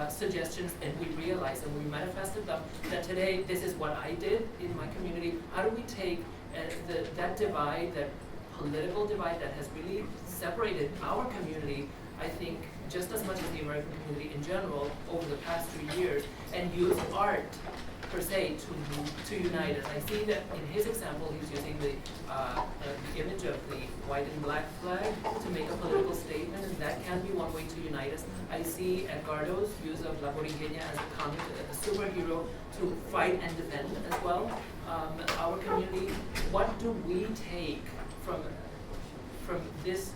suggestions, and we realized and we manifested them, that today this is what I did in my community. How do we take that divide, that political divide that has really separated our community, I think, just as much as the American community in general over the past 2 years, and use art per se to unite us. I see that in his example, he's using the image of the white and black flag to make a political statement, and that can be one way to unite us. I see Edgardo's use of La Borinqueña as a comic, a superhero to fight and defend as well. Our community, what do we take from this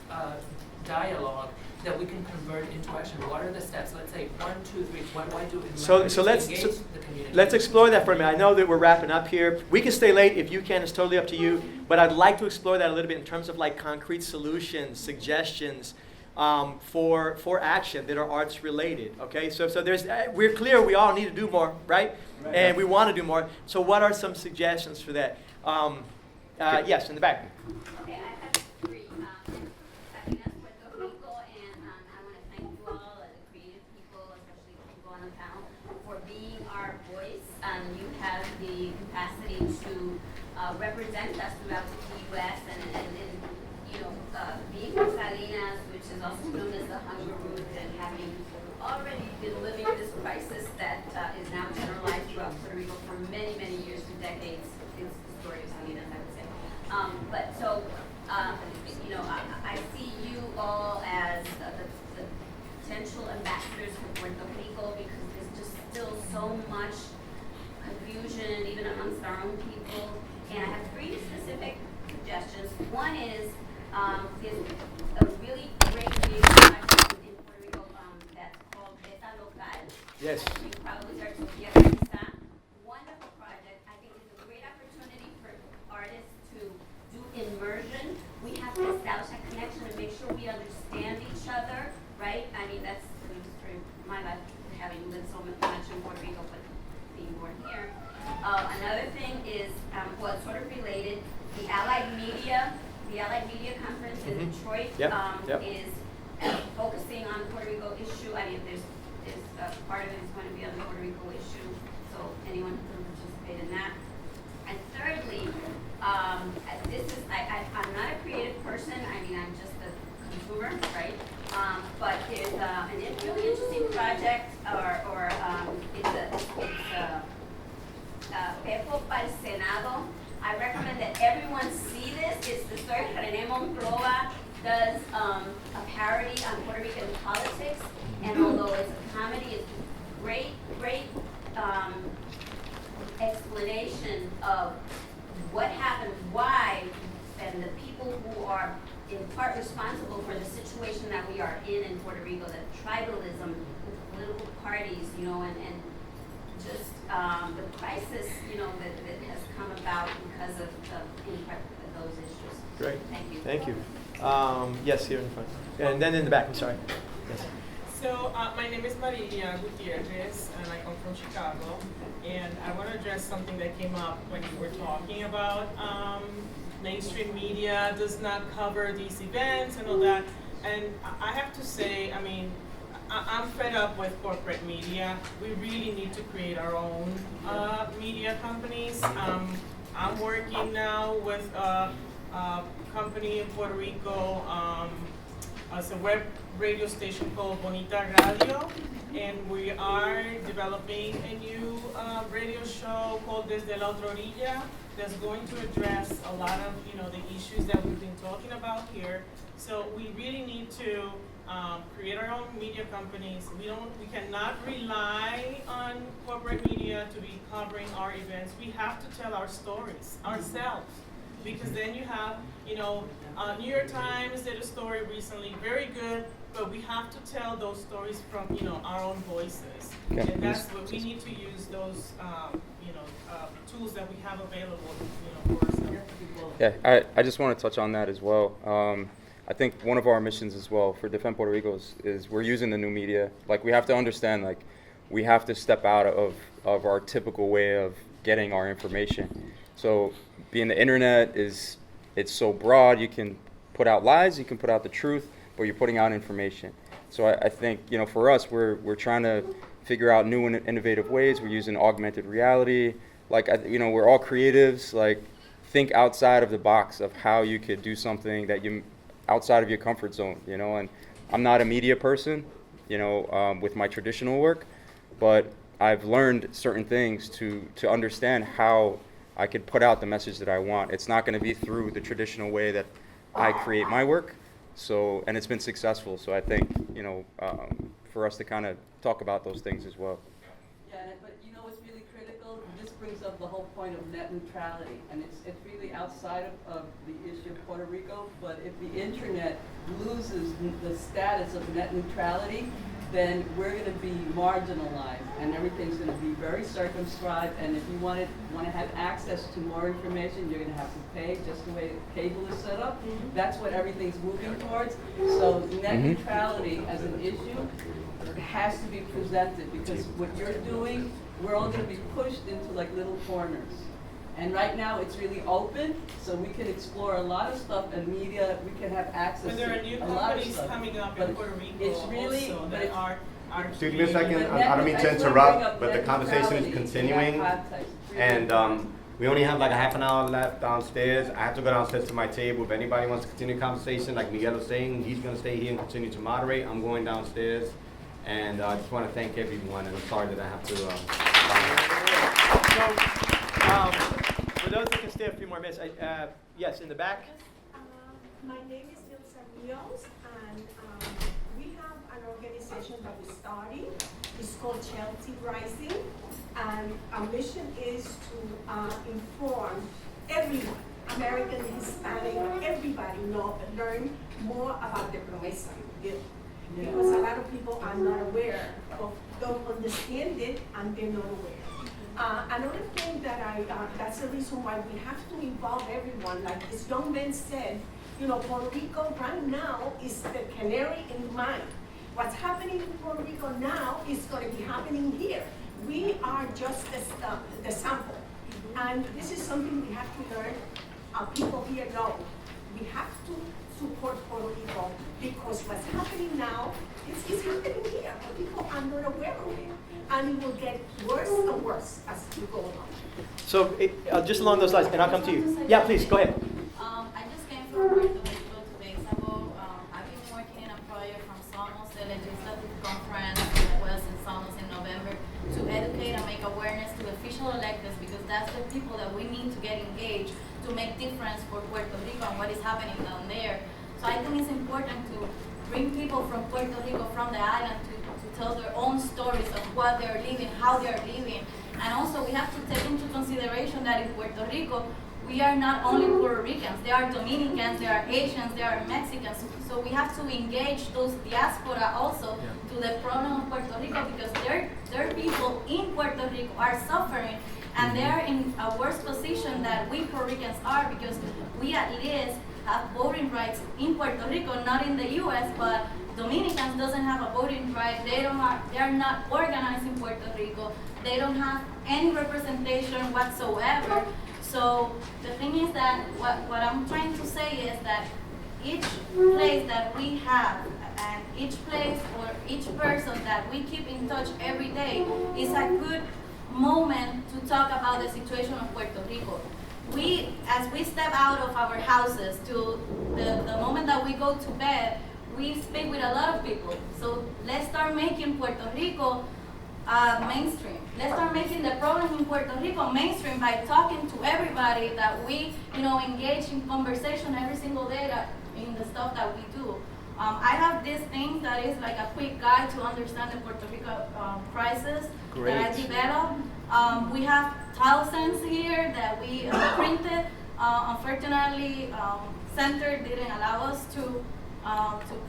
dialogue that we can convert into action? What are the steps? Let's say 1, 2, 3. Why do it? So engage the community? let's explore that for a minute. I know that we're wrapping up here. We can stay late if you can. It's totally up to you. But I'd like to explore that a little bit in terms of like concrete solutions, suggestions for action that are arts related. Okay, so there's we're clear we all need to do more, right? And we want to do more. So what are some suggestions for that? Yes, in the back. Okay, I have 3. Happiness, Puerto Rico, and I want to thank you all, the creative people, especially the people on the panel, for being our voice. You have the capacity to represent us throughout the U.S. and you know, being from Salinas, which is also known as the hunger route, and having already been living this crisis that is now generalized throughout Puerto Rico for many, many years, for decades. It's the story of Salinas, I would say. But so, you know, I see you all as the potential ambassadors for Puerto Rico, because there's just still so much confusion, even amongst our own people. And I have 3 specific suggestions. One is a really great creative project in Puerto Rico that's called Beta Local. Yes. You probably heard of Miranda-Rodriguez. Wonderful project. I think it's a great opportunity for artists to do immersion. We have to establish a connection and make sure we understand each other, right? I mean, that's the history of my life, having lived so much in Puerto Rico, but being born here. Another thing is, well, it's sort of related, the Allied Media Conference in Detroit is focusing on Puerto Rico issue. I mean, there's part of it is going to be on the Puerto Rico issue, so anyone can participate in that. And thirdly, I'm not a creative person. I mean, I'm just a consumer, right? But there's a really interesting project, it's Pepo para el Senado. I recommend that everyone see this. It's the story René Monclova does a parody on Puerto Rican politics, and although it's a comedy, it's great explanation of what happened, why, and the people who are in part responsible for the situation that we are in Puerto Rico, that tribalism, the political parties, you know, and just the crisis, you know, that has come about because of those issues. Great. Thank you. Thank you. Yes, here in front. And then in the back, I'm sorry. Yes. So my name is Miranda-Rodriguez, and I come from Chicago. And I want to address something that came up when you were talking about mainstream media does not cover these events and all that. And I have to say, I mean, I'm fed up with corporate media. We really need to create our own media companies. I'm working now with a company in Puerto Rico as a web radio station called Bonita Radio, and we are developing a new radio show called Desde la Otra Orilla that's going to address a lot of, you know, the issues that we've been talking about here. So we really need to create our own media companies. We cannot rely on corporate media to be covering our events. We have to tell our stories ourselves, because then you have, you know, New York Times did a story recently, very good, but we have to tell those stories from, you know, our own voices. Okay. And that's what we need to use those, you know, tools that we have available, you know, for ourselves. Yeah, I just want to touch on that as well. I think one of our missions as well for Defend Puerto Rico is we're using the new media. Like, we have to understand, like, we have to step out of our typical way of getting our information. So being the internet it's so broad, you can put out lies, you can put out the truth, but you're putting out information. So I think, you know, for us, we're trying to figure out new and innovative ways. We're using augmented reality. Like, you know, we're all creatives. Like, think outside of the box of how you could do something that you outside of your comfort zone, you know. And I'm not a media person, you know, with my traditional work, but I've learned certain things to understand how I could put out the message that I want. It's not going to be through the traditional way that I create my work. So, and it's been successful. So I think, you know, for us to kind of talk about those things as well. Yeah, but you know what's really critical? This brings up the whole point of net neutrality, and it's really outside of the issue of Puerto Rico, but if the internet loses the status of net neutrality, then we're going to be marginalized, and everything's going to be very circumscribed, and if you want to have access to more information, you're going to have to pay, just the way cable is set up. That's what everything's moving towards. So net neutrality as an issue has to be presented, because what you're doing, we're all going to be pushed into like little corners. And right now it's really open, so we can explore a lot of stuff, and media, we can have access But there are new to a lot of companies stuff. coming up But in Puerto Rico it's really, also but that it's, are Excuse me a second, But I don't mean to that's what I bring interrupt, up but the net conversation is neutrality in continuing. that context. It's really And we only have like a half an hour left downstairs. I have to go downstairs to my table. If anybody wants to continue the conversation, like Miguel was saying, he's gonna stay here and continue to moderate. I'm going downstairs. And I just wanna thank everyone, and I'm sorry that I have to. For those that can stay a few more minutes, yes, in the back. My name is Ilsa Rios, and we have an organization that we started. It's called Chelsea Rising, and our mission is to inform everyone, American, Hispanic, everybody, learn more about the Promesa Bill. Because a lot of people are not aware of, don't understand it, and they're not aware. Another thing that that's the reason why we have to involve everyone. Like this young man said, you know, Puerto Rico right now is the canary in the mine. What's happening in Puerto Rico now is going to be happening here. We are just the sample. And this is something we have to learn. People here know. We have to support Puerto Rico, because what's happening now is happening here, but people are not aware of it. And it will get worse and worse as you go along. So just along those lines, and I'll come to you. Yeah, please, go ahead. I just came from Puerto Rico 2 days ago. I've been working in a project from Somos, the legislative conference that was in Somos in November, to educate and make awareness to official electeds, because that's the people that we need to get engaged to make difference for Puerto Rico and what is happening down there. So I think it's important to bring people from Puerto Rico, from the island, to tell their own stories of what they're living, how they're living. And also we have to take into consideration that in Puerto Rico, we are not only Puerto Ricans, there are Dominicans, there are Asians, there are Mexicans. So we have to engage those diaspora also to the problem of Puerto Rico, because their people in Puerto Rico are suffering, and they're in a worse position than we Puerto Ricans are, because we at least have voting rights in Puerto Rico, not in the US, but Dominicans doesn't have a voting right. They are not organized in Puerto Rico. They don't have any representation whatsoever. So the thing is that what I'm trying to say is that each place that we have, and each place or each person that we keep in touch every day, is a good moment to talk about the situation of Puerto Rico. As we step out of our houses to the moment that we go to bed, we speak with a lot of people. So let's start making Puerto Rico mainstream. Let's start making the problem in Puerto Rico mainstream by talking to everybody that we, engage in conversation every single day in the stuff that we do. I have this thing that is like a quick guide to understand the Puerto Rico crisis that I developed. We have thousands here that we printed. Unfortunately, Centro didn't allow us to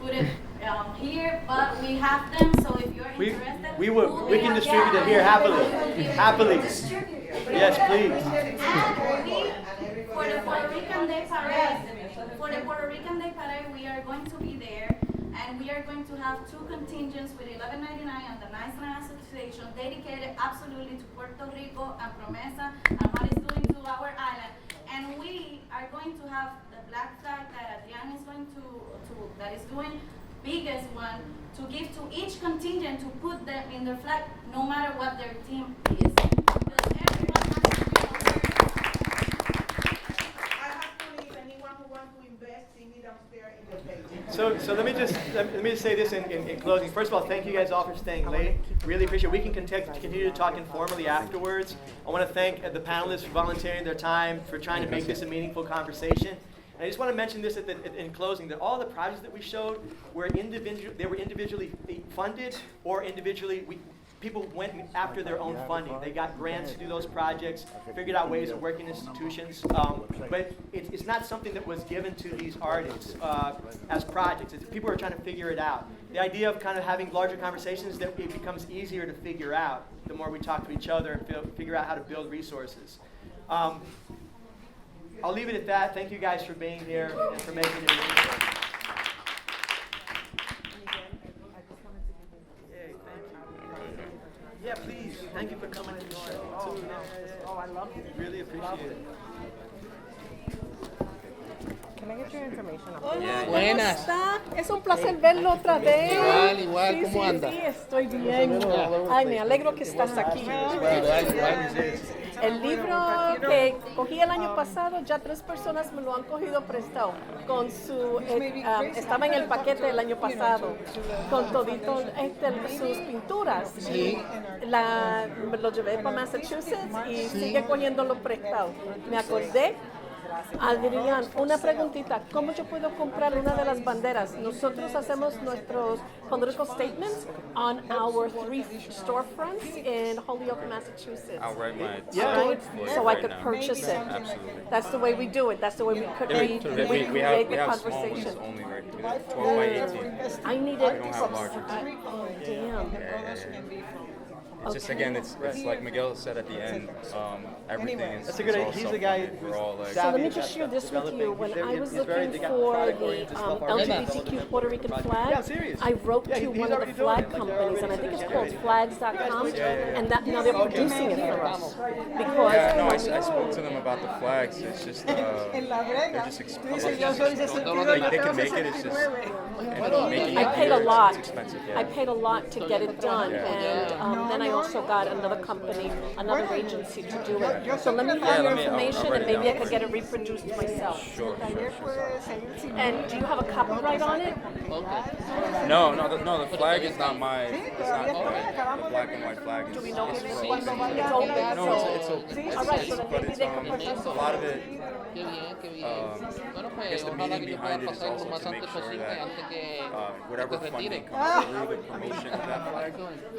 put it here, but we have them. So if you're interested, we can distribute it here happily. Happily. Yes, please. And for the Puerto Rican Day Parade, we are going to be there, and we are going to have 2 contingents with $11.99 and the Nice Land Association dedicated absolutely to Puerto Rico and Promesa and what it's doing to our island. And we are going to have the black flag that Adrián is going to that is doing, biggest one, to give to each contingent to put them in their flag, no matter what their team is. Because everyone has to be aware. I have to leave. Anyone who wants to invest, see me downstairs in the page. So let me just say this in closing. First of all, thank you guys all for staying late. Really appreciate it. We can continue to talk informally afterwards. I want to thank the panelists for volunteering their time, for trying to make this a meaningful conversation. And I just want to mention this in closing, that all the projects that we showed were individually funded, or individually, people went after their own funding. They got grants to do those projects, figured out ways of working institutions, but it's not something that was given to these artists as projects. People are trying to figure it out. The idea of kind of having larger conversations is that it becomes easier to figure out the more we talk to each other and figure out how to build resources. I'll leave it at that. Thank you guys for being here and for making it meaningful. Yeah, please. Thank you for coming to the show, too. Oh, I love it. Really appreciate it. Can I get your information? Hola, ¿cómo Buenas. está? Es un placer verlo otra vez. Igual, Sí, ¿cómo sí, anda? Sí, estoy bien. Ay, me alegro que estás aquí. El libro que cogí el año pasado, ya 3 personas me lo han cogido prestado. Con su, estaba en el paquete el año pasado, con todito sus pinturas. Sí. Me lo llevé para Massachusetts y sigue cogiéndolo prestado. Me acordé. Adrián, una preguntita. ¿Cómo yo puedo comprar una de las banderas? Nosotros hacemos nuestros political statements on our 3 storefronts in Holyoke, Massachusetts. I'll write my Right? So I right could now. purchase it. Absolutely. That's the way we do it. That's the way we could We create the have small ones conversation. only right here. 12 by 18. I need We it. don't have larger. Oh, damn. It's just, again, it's like Miguel said at the end, everything is That's a good it's all idea. He's the guy self-funded. We're all like, So let me just share this with you. When I was looking for the LGBTQ Puerto Rican flag, I wrote to one of the flag companies, and I think it's called flags.com, and now they're producing it for us. Because yeah, no, I spoke to them about the flags. It's just, they're just expensive. They can make it, it's just, making I it paid here, a lot. it's expensive. Yeah. I paid a lot to get it done, and then I also got another company, another agency to do it. So let me have your information, and maybe I could get it reproduced myself. Sure. And do you have a copyright on it? No, the flag is not mine. It's not mine. The black and white flag is. Do we know is if for it's open. open? No, it's open. All right, so then But maybe it's, they can purchase a lot of it. Qué bien, qué bien. I guess the meaning behind it is also to make sure that whatever funding comes through the promotion of that flag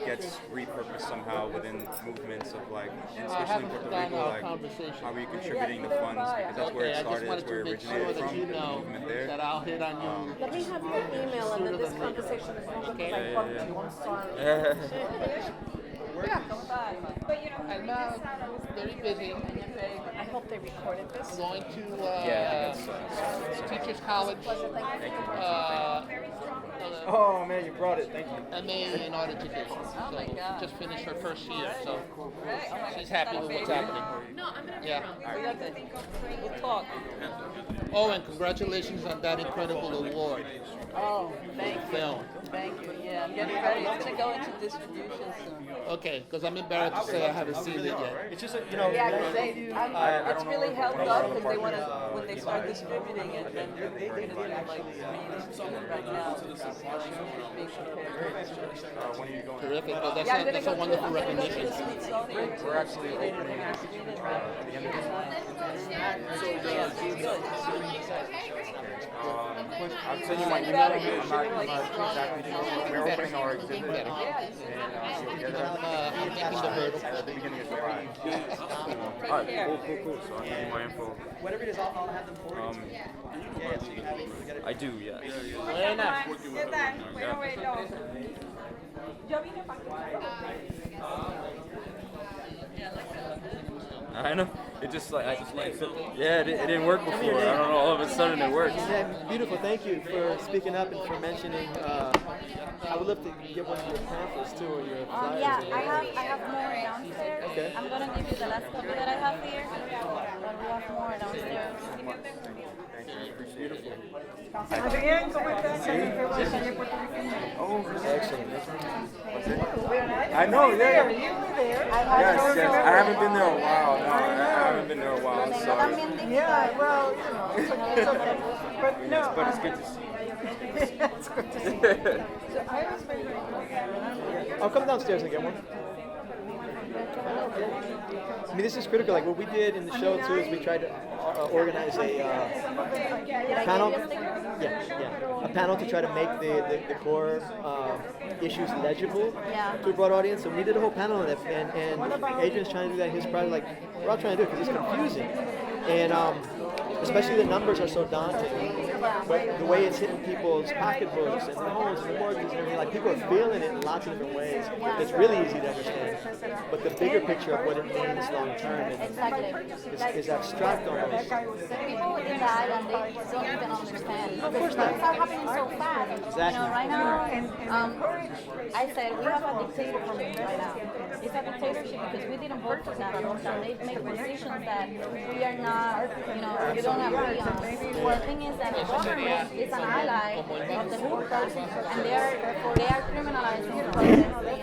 gets repurposed somehow within movements of like, especially in Puerto Rico, like how are you contributing the funds, because that's where it started, that's where it originated from, the movement there. Let me have your email, and then this conversation is over because I bumped you. I'm sorry. I'm very busy. I hope they recorded this. Going to Teachers College. Oh man, you brought it. Thank you. MA in art education. So just finished her first year, so she's happy with what's happening. Yeah. We'll talk. Oh, and congratulations on that incredible award. Oh, thank you. Film. Thank you. Yeah, I'm getting ready to go into distribution soon. Okay, because I'm embarrassed to say I haven't seen it yet. It's just, Yeah, it's really held up because they want to, when they start distributing it, then they're going to do like screenings right now. Terrific. Well, that's a wonderful recognition. We're actually opening at the end of this month. I'll send you my email. I'm not exactly sure. We're opening our exhibit I'm making the hurdle. at the beginning of July. Alright, cool. So I'll send you my info. Whatever it is, I'll have them forward to you. Yeah, so you have it. You get it. I do, yes. ¿Qué tal? Bueno, bueno. Yo vine para I know. It just like, yeah, it didn't work before. I don't know. All of a sudden it works. Yeah, beautiful. Thank you for speaking up and for mentioning. I would love to get one of your pamphlets too, or your flyers. Yeah, I have more downstairs. Okay. I'm gonna give you the last copy that I have here, but we have more downstairs. Beautiful. Adrián, ¿cómo estás? Oh, excellent. I know, yeah. Yes. I haven't been there a while. No, I haven't been there a while. I'm sorry. Yeah, well, you know, it's okay. But no. But it's good to see you. It's good to see you. So I was wondering, I'll come downstairs and get one. I mean, this is critical. Like what we did in the show too is we tried to organize a panel. Yeah, a panel to try to make the core issues legible to a broad audience. So we did a whole panel on that, and Adrian's trying to do that in his project. Like we're all trying to do it because it's confusing, and especially the numbers are so daunting. But the way it's hitting people's pocketbooks and their homes and their mortgages and everything, like people are feeling it in lots of different ways. It's really easy to understand. But the bigger picture of what it means long term is abstract almost. People in the island, they don't even understand. Of course not. Things are happening so fast. Exactly. You know, right now, I said we have a dictator coming right now. It's a dictatorship because we didn't vote for that. And they make decisions that we are not, we don't agree on. Well, the thing is that the government is an ally of the whole person, and they are criminalizing the protest.